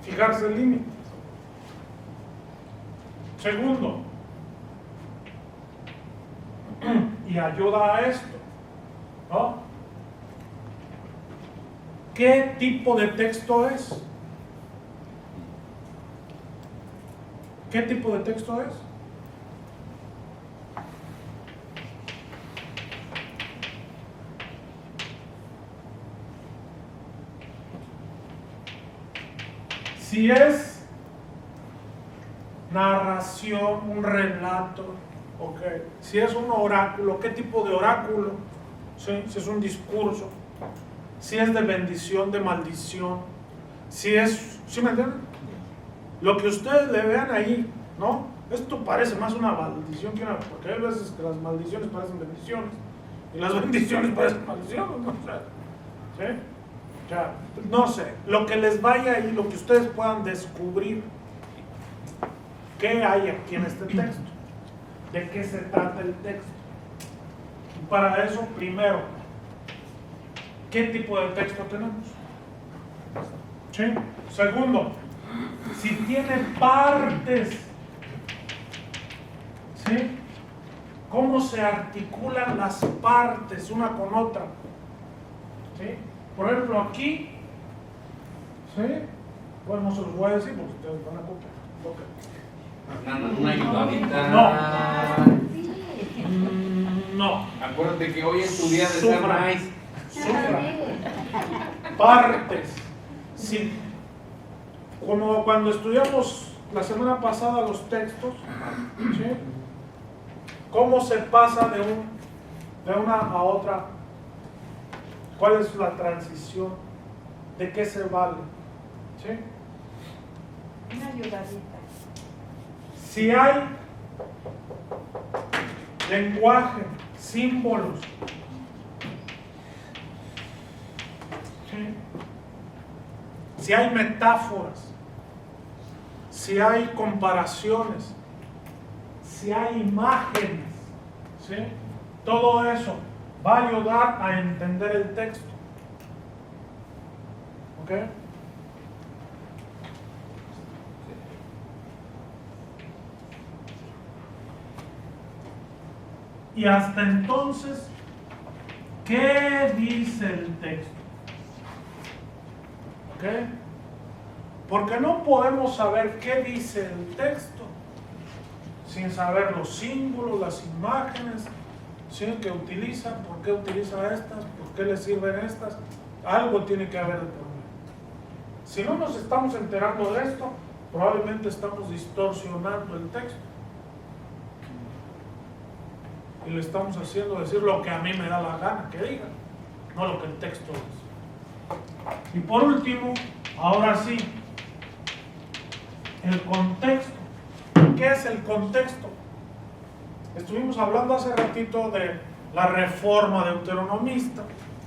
Speaker 1: fijarse el límite. Segundo, y ayuda a esto, ¿no? ¿Qué tipo de texto es? ¿Qué tipo de texto es? Si es narración, un relato, ok. Si es un oráculo, ¿qué tipo de oráculo? ¿Sí? Si es un discurso, si es de bendición, de maldición, si es, ¿sí me entienden? Lo que ustedes le vean ahí, ¿no? Esto parece más una maldición que una, porque hay veces que las maldiciones parecen bendiciones y las bendiciones parecen maldiciones, ¿no? ¿Sí? O sea, no sé, lo que les vaya ahí, lo que ustedes puedan descubrir, qué hay aquí en este texto, de qué se trata el texto. Y para eso, primero, ¿qué tipo de texto tenemos? ¿Sí? Segundo, si tiene partes, ¿sí? ¿Cómo se articulan las partes una con otra? ¿Sí? Por ejemplo, aquí, ¿sí? Bueno, no se los voy a decir porque ustedes van a copiar. Okay.
Speaker 5: Una ayudadita.
Speaker 1: No.
Speaker 5: Acuérdate que hoy es tu día de ser
Speaker 1: Sufra.
Speaker 5: nice.
Speaker 1: Sufra. Partes. Sí. Como cuando estudiamos la semana pasada los textos, ¿sí? ¿Cómo se pasa de una a otra? ¿Cuál es la transición? ¿De qué se vale? ¿Sí?
Speaker 2: Una ayudadita.
Speaker 1: Si hay lenguaje, símbolos, ¿sí? Si hay metáforas, si hay comparaciones, si hay imágenes, ¿sí? Todo eso va a ayudar a entender el texto. ¿Ok? Y hasta entonces, ¿qué dice el texto? ¿Ok? Porque no podemos saber qué dice el texto sin saber los símbolos, las imágenes, ¿sí?, que utilizan, por qué utiliza estas, por qué le sirven estas. Algo tiene que haber de por medio. Si no nos estamos enterando de esto, probablemente estamos distorsionando el texto y le estamos haciendo decir lo que a mí me da la gana que diga, no lo que el texto dice. Y por último, ahora sí, el contexto. ¿Qué es el contexto? Estuvimos hablando hace ratito de la reforma deuteronomista.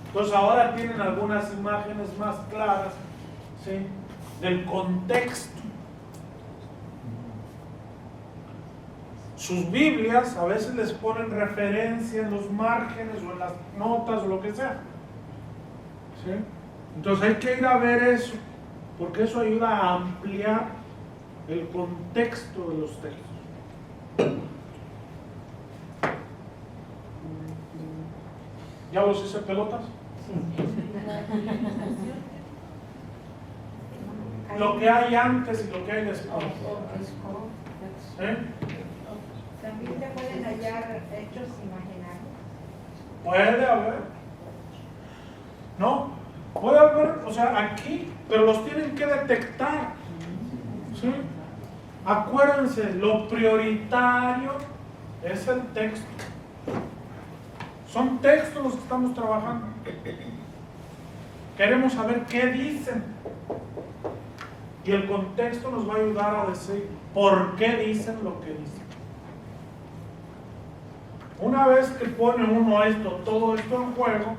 Speaker 1: Entonces ahora tienen algunas imágenes más claras, ¿sí?, del contexto. Sus Biblias a veces les ponen referencia en los márgenes o en las notas o lo que sea, ¿sí? Entonces hay que ir a ver eso, porque eso ayuda a ampliar el contexto de los textos. ¿Ya los hice pelotas? Lo que hay antes y lo que hay después. ¿Eh?
Speaker 2: También se pueden hallar hechos imaginarios.
Speaker 1: Puede haber. No, puede haber, o sea, aquí, pero los tienen que detectar. ¿Sí? Acuérdense, lo prioritario es el texto. Son textos los que estamos trabajando. Queremos saber qué dicen. Y el contexto nos va a ayudar a decir por qué dicen lo que dicen. Una vez que pone uno todo esto en juego,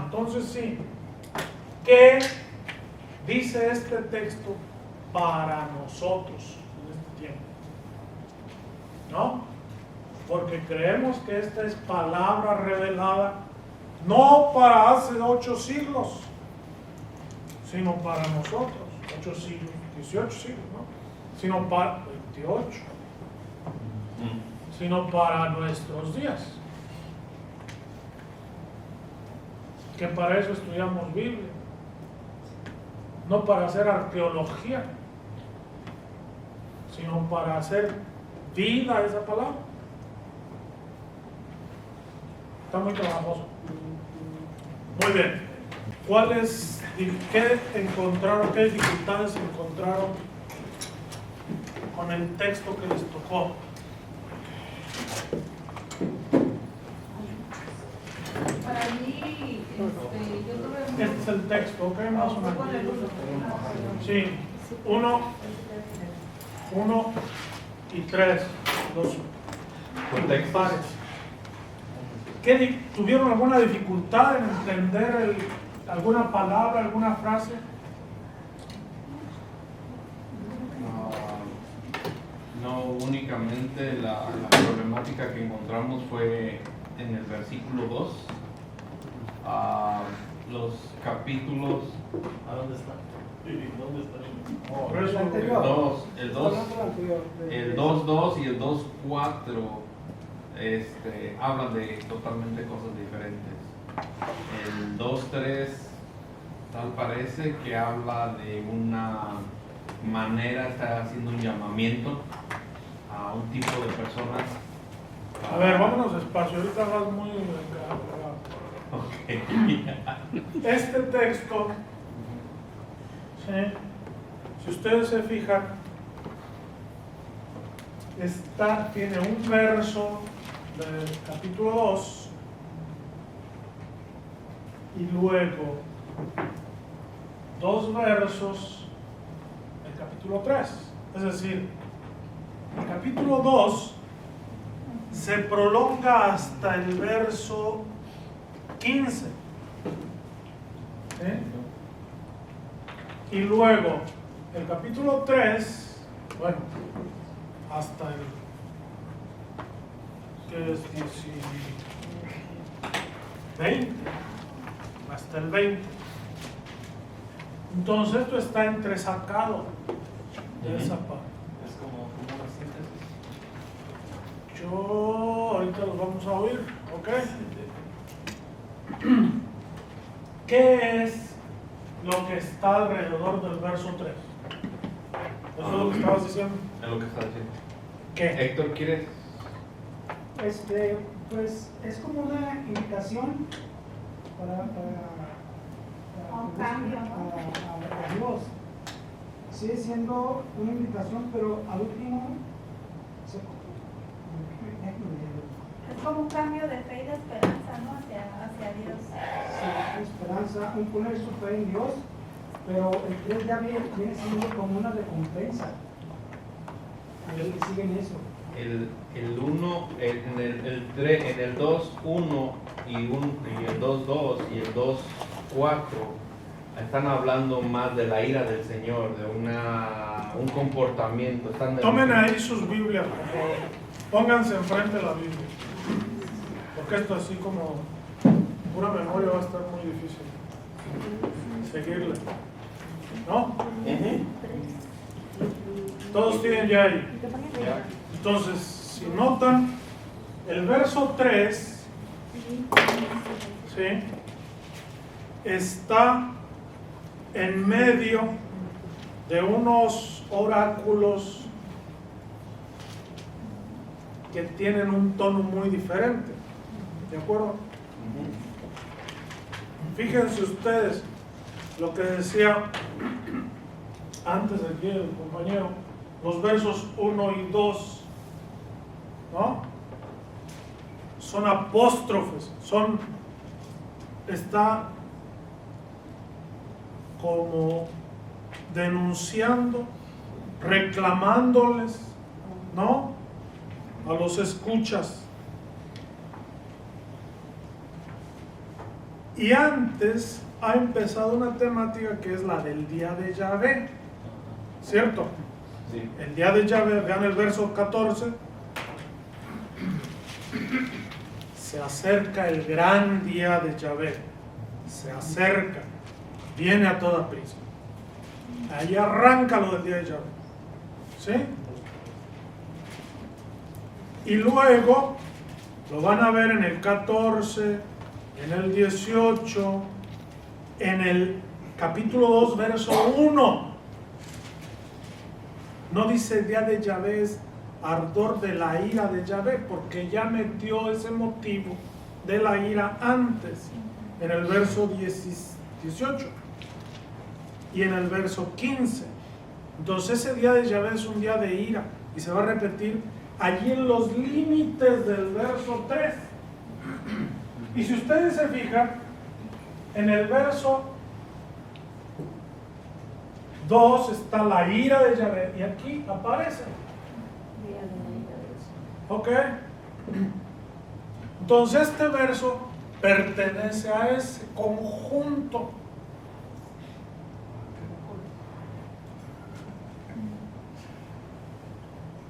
Speaker 1: entonces sí, ¿qué dice este texto para nosotros en este tiempo? ¿No? Porque creemos que esta es palabra revelada no para hace 8 siglos, sino para nosotros, 8 siglos, 18 siglos, ¿no? Sino para 28, sino para nuestros días. Que para eso estudiamos Biblia, no para hacer arqueología, sino para hacer vida esa palabra. Está muy trabajoso. Muy bien. ¿Qué encontraron, qué dificultades encontraron con el texto que les tocó?
Speaker 2: Para mí, yo tuve
Speaker 1: Este es el texto, ¿ok? Más o menos. Sí, 1 y 3, los pares. ¿Tuvieron alguna dificultad en entender alguna palabra, alguna frase?
Speaker 5: No, únicamente la problemática que encontramos fue en el versículo 2. Los capítulos.
Speaker 4: ¿A dónde está? ¿Dónde está?
Speaker 1: Por eso,
Speaker 5: El 2.2 y el 2.4 hablan de totalmente cosas diferentes. El 2.3 tal parece que habla de una manera, está haciendo un llamamiento a un tipo de personas.
Speaker 1: A ver, vámonos despacio, ahorita vas muy...
Speaker 5: Ok.
Speaker 1: Este texto, ¿sí?, si ustedes se fijan, tiene un verso del capítulo 2 y luego 2 versos del capítulo 3. Es decir, el capítulo 2 se prolonga hasta el verso 15. ¿Sí? Y luego el capítulo 3, bueno, hasta el que es 20, hasta el 20. Entonces esto está entresacado de esa parte.
Speaker 4: Es como una síntesis.
Speaker 1: Ahorita los vamos a oír, ¿ok? ¿Qué es lo que está alrededor del verso 3. ¿Eso es lo que estabas diciendo?
Speaker 5: Es lo que está diciendo.
Speaker 1: ¿Qué?
Speaker 5: Héctor, ¿quieres?
Speaker 6: Pues es como una indicación para
Speaker 2: Un cambio, ¿no?
Speaker 6: a Dios. Sigue siendo una indicación, pero al último
Speaker 2: Es como un cambio de fe y de esperanza, ¿no? Hacia Dios.
Speaker 6: sí, esperanza, un poner su fe en Dios, pero el 3 ya viene siendo como una recompensa. A ver que siguen eso.
Speaker 5: El 1, en el 2, 1 y el 2, 2 y el 2, 4 están hablando más de la ira del Señor, de un comportamiento.
Speaker 1: Tomen ahí sus Biblias, por favor. Pónganse enfrente de la Biblia. Porque esto así como pura memoria va a estar muy difícil seguirle. ¿No? Todos tienen ya ahí. Entonces, si notan, el verso 3, ¿sí?, está en medio de unos oráculos que tienen un tono muy diferente. ¿De acuerdo? Fíjense ustedes lo que decía antes aquí el compañero, los versos 1 y 2, ¿no? Son apóstrofes, está como denunciando, reclamándoles, ¿no?, a los escuchas. Y antes ha empezado una temática que es la del día de Yahvé, ¿cierto?
Speaker 5: Sí.
Speaker 1: El día de Yahvé, vean el verso 14. Se acerca el gran día de Yahvé. Se acerca. Viene a toda prisa. Ahí arranca lo del día de Yahvé. ¿Sí? Y luego lo van a ver en el 14, en el 18, en el capítulo 2, verso 1. No dice día de Yahvé, es ardor de la ira de Yahvé, porque ya metió ese motivo de la ira antes, en el verso 18 y en el verso 15. Entonces ese día de Yahvé es un día de ira y se va a repetir allí en los límites del verso 3. Y si ustedes se fijan, en el verso 2 está la ira de Yahvé y aquí aparece. ¿Ok? Entonces este verso pertenece a ese conjunto.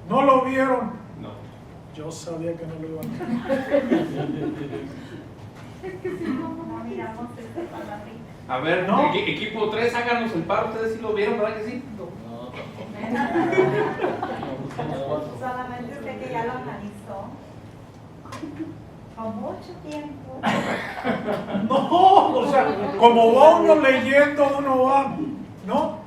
Speaker 1: ¿No lo vieron?
Speaker 5: No.
Speaker 1: Yo sabía que no lo iban a ver.
Speaker 2: No miramos esta palabrita.
Speaker 5: A ver,
Speaker 1: ¿No?
Speaker 5: equipo 3, háganos el paro. Ustedes sí lo vieron, ¿verdad que sí?
Speaker 2: Solamente sé que ya lo analizó con mucho tiempo.
Speaker 1: No, o sea, como va uno leyendo, uno va, ¿no?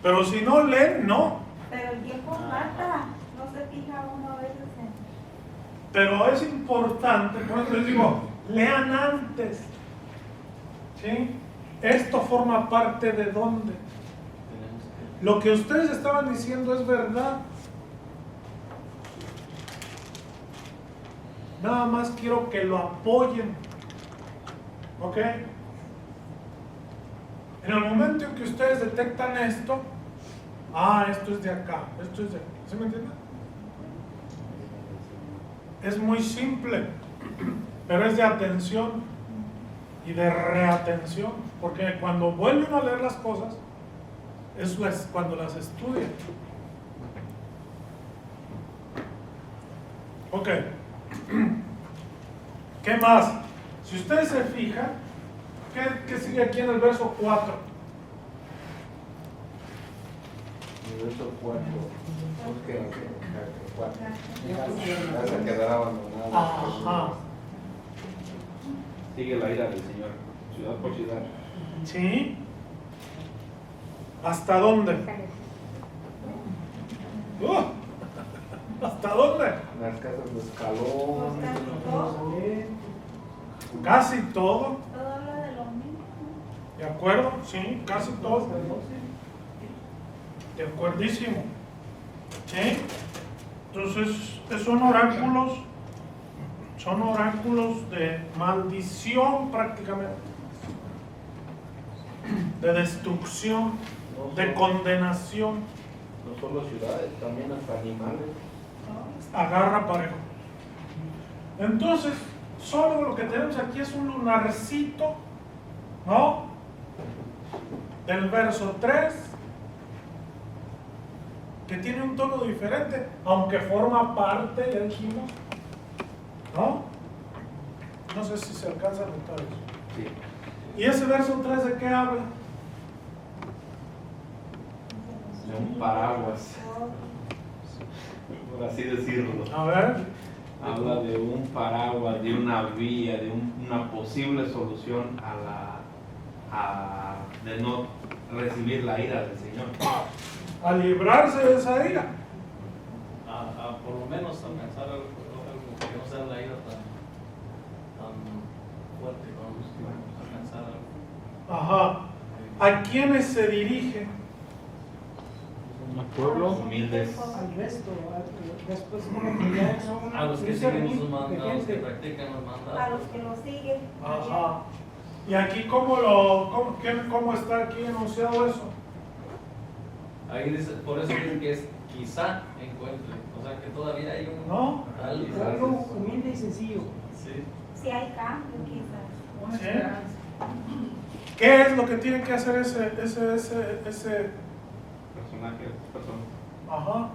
Speaker 1: Pero si no leen, no.
Speaker 2: Pero el tiempo mata, no se fija uno a veces en...
Speaker 1: Pero es importante, por eso les digo, lean antes. ¿Sí? Esto forma parte de dónde. Lo que ustedes estaban diciendo es verdad. Nada más quiero que lo apoyen. ¿Ok? En el momento en que ustedes detectan esto, esto es de acá, esto es de aquí. ¿Sí me entienden? Es muy simple, pero es de atención y de reatención, porque cuando vuelven a leer las cosas, eso es cuando las estudian. Ok. ¿Qué más? Si ustedes se fijan, ¿qué sigue aquí en el verso 4?
Speaker 7: El verso 4. Ya se quedará abandonado.
Speaker 1: Ajá.
Speaker 5: Sigue la ira del Señor, ciudad por ciudad.
Speaker 1: ¿Sí? ¿Hasta dónde? ¿Hasta dónde?
Speaker 7: Las casas de escalón.
Speaker 1: Casi todo.
Speaker 2: Todo habla de lo mismo.
Speaker 1: ¿De acuerdo? Sí, casi todo. De acuerdísimo. ¿Sí? Entonces, son oráculos de maldición prácticamente, de destrucción, de condenación.
Speaker 7: No solo ciudades, también hasta animales.
Speaker 1: Agarra parejo. Entonces, solo lo que tenemos aquí es un lunarcito, ¿no? Del verso 3, que tiene un tono diferente, aunque forma parte, ya dijimos, ¿no? No sé si se alcanza a notar eso.
Speaker 5: Sí.
Speaker 1: ¿Y ese verso 3 de qué habla?
Speaker 5: De un paraguas, por así decirlo.
Speaker 1: A ver,
Speaker 5: Habla de un paraguas, de una vía, de una posible solución de no recibir la ira del Señor.
Speaker 1: a librarse de esa ira.
Speaker 8: A por lo menos alcanzar algo que no sea la ira tan fuerte, vamos a alcanzar algo.
Speaker 1: Ajá. ¿A quiénes se dirige?
Speaker 3: ¿Un pueblo?
Speaker 5: Humildes.
Speaker 6: Al resto, después como que ya son
Speaker 8: A los que
Speaker 6: un
Speaker 8: siguen
Speaker 6: servicio
Speaker 8: sus mandados,
Speaker 6: de
Speaker 8: a los que
Speaker 6: gente.
Speaker 8: practican los mandados.
Speaker 2: A los que lo siguen.
Speaker 1: Ajá. ¿Y aquí cómo está aquí enunciado eso?
Speaker 8: Ahí dice, por eso dice que es quizá encuentre, o sea que todavía hay un
Speaker 1: ¿No?
Speaker 8: algo.
Speaker 6: Algo humilde y sencillo.
Speaker 8: Sí.
Speaker 2: Si hay cambio, quizás.
Speaker 1: ¿Sí? ¿Qué es lo que tiene que hacer ese
Speaker 5: Personaje, persona.
Speaker 1: ajá,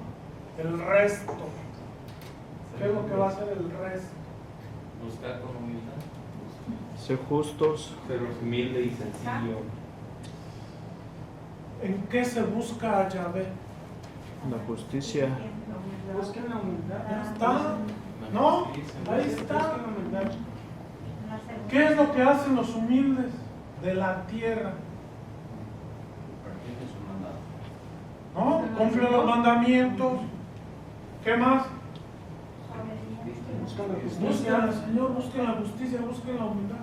Speaker 1: el resto? ¿Qué es lo que va a hacer el resto?
Speaker 8: Buscar con humildad.
Speaker 3: Ser justos.
Speaker 5: Ser humilde y sencillo.
Speaker 1: ¿En qué se busca a Yahvé?
Speaker 3: La justicia.
Speaker 6: Busquen la humildad.
Speaker 1: Ya está. ¿No? Ahí está.
Speaker 6: Busquen la humildad.
Speaker 1: ¿Qué es lo que hacen los humildes de la tierra?
Speaker 8: Practiquen su
Speaker 1: ¿No?
Speaker 8: mandado.
Speaker 1: Cumplen los mandamientos. ¿Qué más?
Speaker 6: Buscan la
Speaker 1: Busquen
Speaker 6: justicia.
Speaker 1: al Señor, busquen la justicia, busquen la humildad.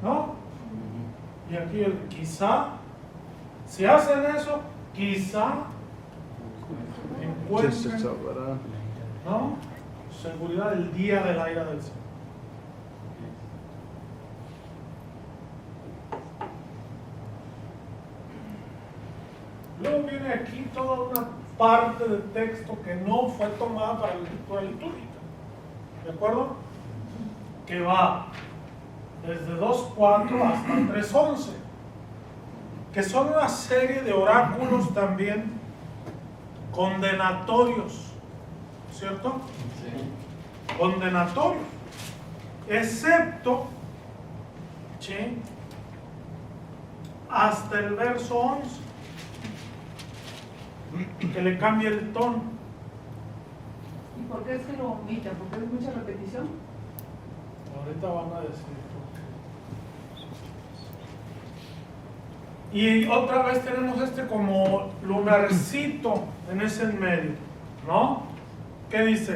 Speaker 1: ¿No? Y aquí el quizá, si hacen eso, quizá
Speaker 3: Se
Speaker 1: encuentren,
Speaker 3: salvará.
Speaker 1: ¿no? Seguridad el día de la ira del Señor. Luego viene aquí toda una parte del texto que no fue tomada para la lectura litúrgica. ¿De acuerdo? Que va desde 2.4 hasta 3.11, que son una serie de oráculos también condenatorios, ¿cierto?
Speaker 8: Sí.
Speaker 1: Condenatorios, excepto, ¿sí?, hasta el verso 11, que le cambia el tono.
Speaker 9: ¿Y por qué es que lo omita? ¿Porque es mucha repetición?
Speaker 1: Ahorita van a decir por qué. Y otra vez tenemos como lunarcito en ese en medio, ¿no? ¿Qué dice?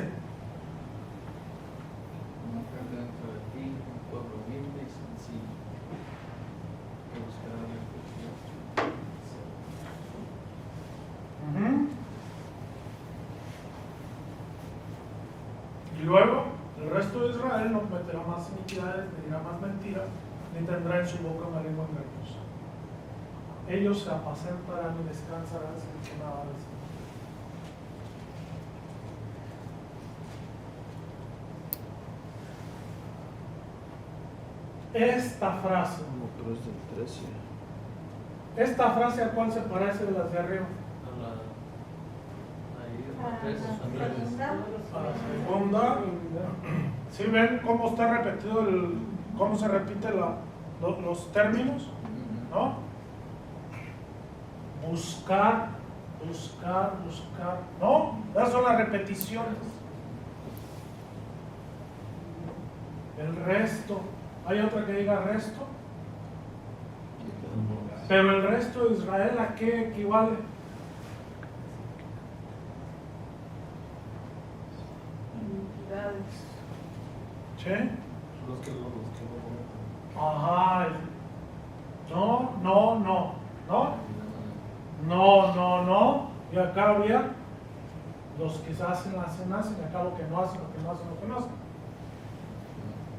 Speaker 8: Dentro de ti, un pueblo humilde y sencillo, que buscará refugio.
Speaker 1: Ujú. Y luego, el resto de Israel no cometerá más iniquidades, ni dirá más mentiras, ni tendrá en su boca una lengua engañosa. Ellos se apacentarán y descansarán sin que nada les pase. Esta frase,
Speaker 3: Como 3 del 13.
Speaker 1: esta frase a cuál se parece de las de arriba. A la segunda. ¿Sí ven cómo está repetido cómo se repite los términos? ¿No? Buscar, buscar, buscar. ¿No? Esas son las repeticiones. El resto. ¿Hay otra que diga resto? Pero el resto de Israel, ¿a qué equivale?
Speaker 9: Iniquidades.
Speaker 1: ¿Sí?
Speaker 4: Los que no cometen.
Speaker 1: Ajá. No. Y acá había los que hacen, y acá lo que no hacen.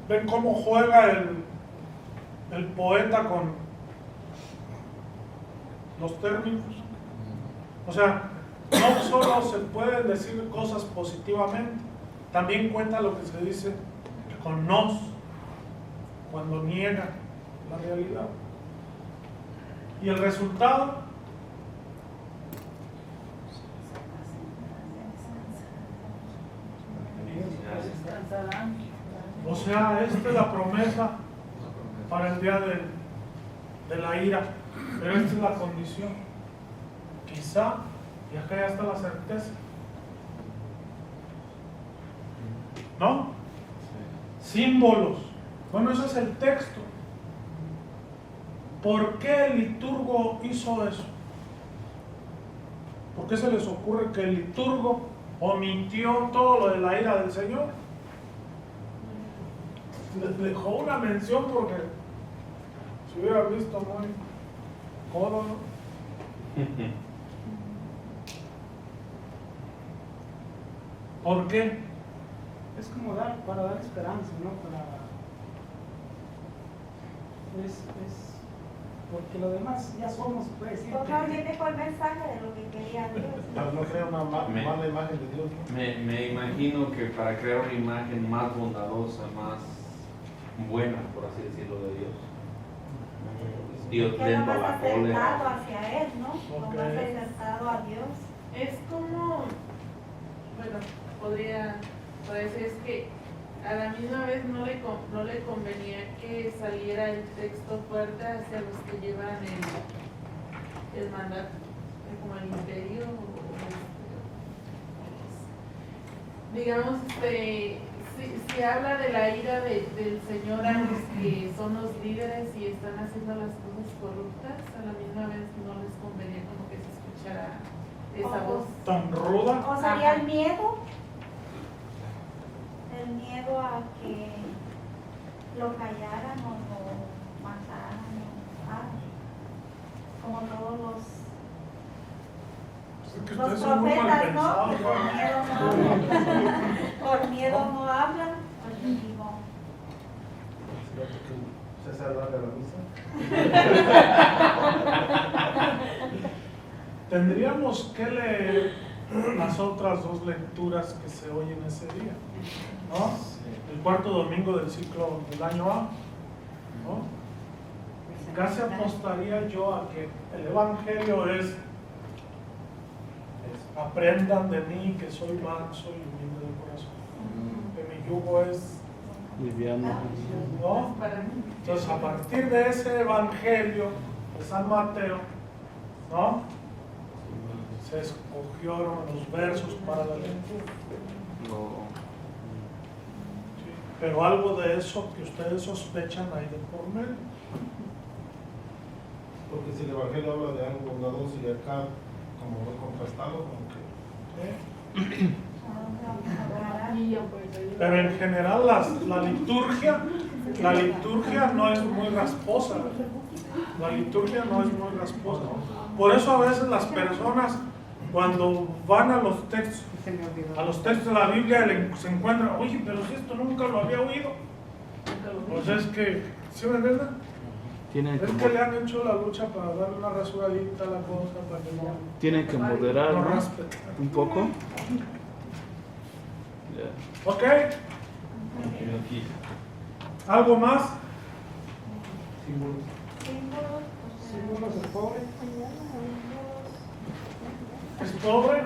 Speaker 1: ¿Ven cómo juega el poeta con los términos? O sea, no solo se pueden decir cosas positivamente, también cuenta lo que se dice con nos, cuando niega la realidad. Y el resultado,
Speaker 9: Descansarán.
Speaker 1: o sea, esta es la promesa para el día de la ira, pero esta es la condición. Quizá, y acá ya está la certeza, ¿no? Símbolos. Bueno, ese es el texto. ¿Por qué el liturgo hizo eso? ¿Por qué se les ocurre que el liturgo omitió todo lo de la ira del Señor? Les dejó una mención porque se hubiera visto muy codo, ¿no? ¿Por qué?
Speaker 6: Es como para dar esperanza, ¿no? Porque lo demás ya somos, pues.
Speaker 2: Ojalá viene con el mensaje de lo que quería Dios.
Speaker 4: Para no crear una mala imagen de Dios, ¿no?
Speaker 5: Me imagino que para crear una imagen más bondadosa, más buena, por así decirlo, de Dios. Dios
Speaker 2: Que es lo
Speaker 5: lento a
Speaker 2: más
Speaker 5: la
Speaker 2: acercado
Speaker 5: cólera.
Speaker 2: hacia Él, ¿no? Lo
Speaker 1: Ok.
Speaker 2: más acercado a Dios.
Speaker 9: Es como, bueno, podría decir, es que a la misma vez no le convenía que saliera el texto fuerte hacia los que llevan el mandato, como el imperio, digamos, si habla de la ira del Señor a los que son los líderes y están haciendo las cosas corruptas, a la misma vez no les convenía como que se escuchara esa voz.
Speaker 1: Tan ruda.
Speaker 2: ¿O sería el miedo? El miedo a que lo callaran o lo mataran, como todos los
Speaker 1: Es que ustedes
Speaker 2: los
Speaker 1: son muy mal
Speaker 2: profetas, ¿no?
Speaker 1: pensados.
Speaker 2: Por miedo no hablan. Por miedo no hablan. Pues digo,
Speaker 4: César va de la misa.
Speaker 1: Tendríamos que leer las otras dos lecturas que se oyen ese día, ¿no? El cuarto domingo del ciclo del año A, ¿no? Casi apostaría yo a que el evangelio es aprendan de mí que soy manso y humilde de corazón, que mi yugo es,
Speaker 3: Liviano.
Speaker 1: ¿no? Entonces, a partir de ese evangelio de San Mateo, ¿no? Se escogieron los versos para la lectura. Sí, pero algo de eso que ustedes sospechan hay de por medio.
Speaker 4: Porque si el Evangelio habla de algo bondadoso y acá, como muy contrastado, como que.
Speaker 1: ¿Sí? Pero en general la liturgia no es muy rasposa. La liturgia no es muy rasposa. Por eso a veces las personas cuando van a los textos de la Biblia se encuentran, oye, pero si esto nunca lo había oído. Pues es que, ¿sí me entienden? Es que le han hecho la lucha para darle una rasuradita a la cosa, para que no.
Speaker 3: Tienen que moderar,
Speaker 1: No
Speaker 3: ¿no?
Speaker 1: raspe.
Speaker 3: Un poco.
Speaker 1: ¿Ok? ¿Algo más?
Speaker 6: Símbolos del pobre.
Speaker 1: ¿Es pobre?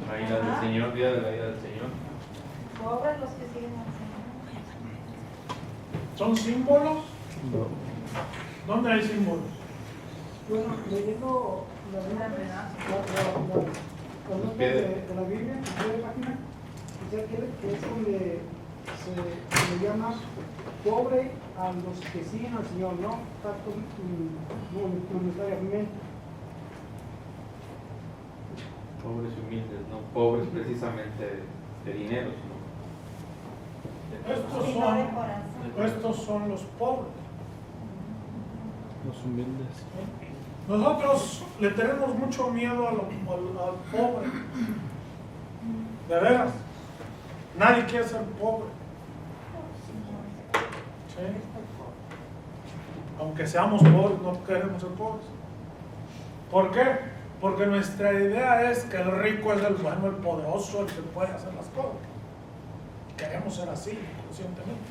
Speaker 5: La ira del Señor, día de la ira del Señor.
Speaker 2: pobres los que siguen al Señor.
Speaker 1: ¿Son símbolos? ¿Dónde hay símbolos?
Speaker 6: Bueno, leyendo la nota de la Biblia, que de página, dice que es donde se le llama pobre a los que siguen al Señor, no tanto no necesariamente.
Speaker 7: Pobres y humildes, no pobres precisamente de dinero, sino
Speaker 1: Estos
Speaker 2: sino de corazón.
Speaker 1: estos son los pobres.
Speaker 3: Los humildes.
Speaker 1: Nosotros le tenemos mucho miedo al pobre. De veras. Nadie quiere ser pobre. ¿Sí? Aunque seamos pobres, no queremos ser pobres. ¿Por qué? Porque nuestra idea es que el rico es el bueno, el poderoso, el que puede hacer las cosas. Queremos ser así, conscientemente.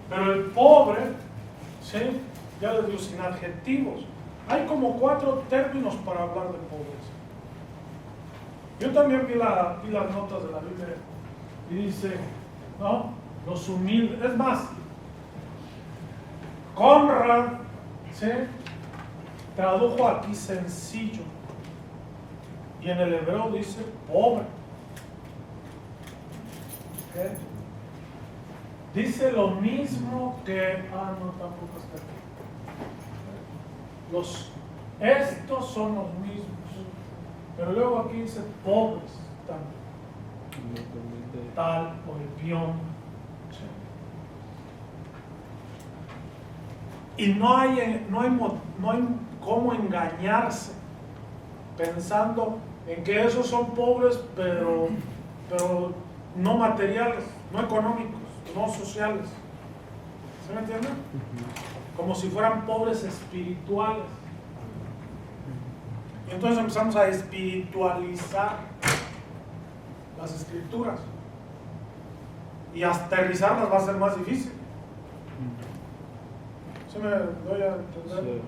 Speaker 1: Pero el pobre, ¿sí? Ya les digo, sin adjetivos. Hay como 4 términos para hablar de pobreza. Yo también vi las notas de la Biblia y dice, ¿no? Los humildes. Es más, Conrad, ¿sí? Tradujo aquí sencillo. Y en el hebreo dice pobre. ¿Okay? Dice lo mismo que... no, tampoco está aquí. Estos son los mismos. Pero luego aquí dice pobres también. Tal o el pion. ¿Sí? Y no hay cómo engañarse pensando en que esos son pobres, pero no materiales, no económicos, no sociales. ¿Se me entiende? Como si fueran pobres espirituales. Y entonces empezamos a espiritualizar las escrituras. Y aterrizarlas va a ser más difícil. ¿Sí me doy a entender?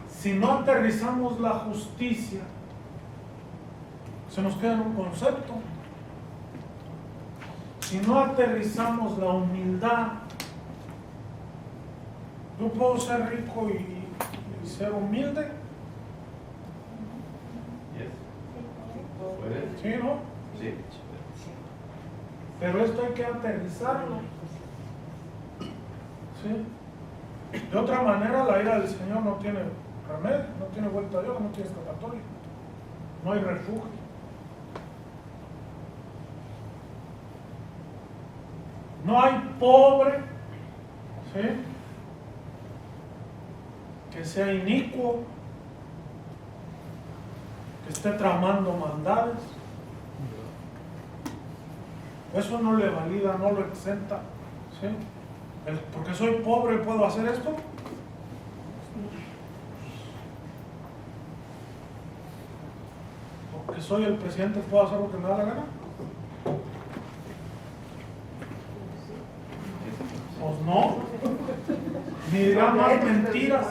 Speaker 1: Si no aterrizamos la justicia, se nos queda en un concepto. Si no aterrizamos la humildad, yo puedo ser rico y ser humilde.
Speaker 7: ¿puede?
Speaker 1: ¿Sí, no?
Speaker 7: Sí.
Speaker 1: Pero esto hay que aterrizarlo. ¿Sí? De otra manera, la ira del Señor no tiene remedio, no tiene vuelta a Dios, no tiene escapatoria. No hay refugio. No hay pobre, ¿sí?, que sea inicuo, que esté tramando maldades. Eso no le valida, no lo exenta, ¿sí? Porque soy pobre, ¿puedo hacer esto? Porque soy el presidente, ¿puedo hacer lo que me da la gana? Pues no, ni dirán más mentiras.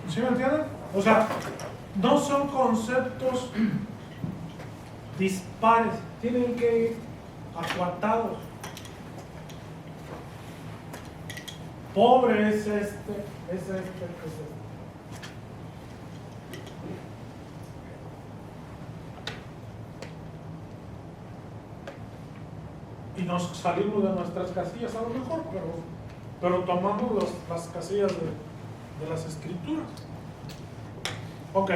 Speaker 1: ¿Sí me entienden? O sea, no son conceptos dispares, tienen que ir acuatados. Pobre es este. Y nos salimos de nuestras casillas a lo mejor, pero tomamos las casillas de las escrituras. Ok.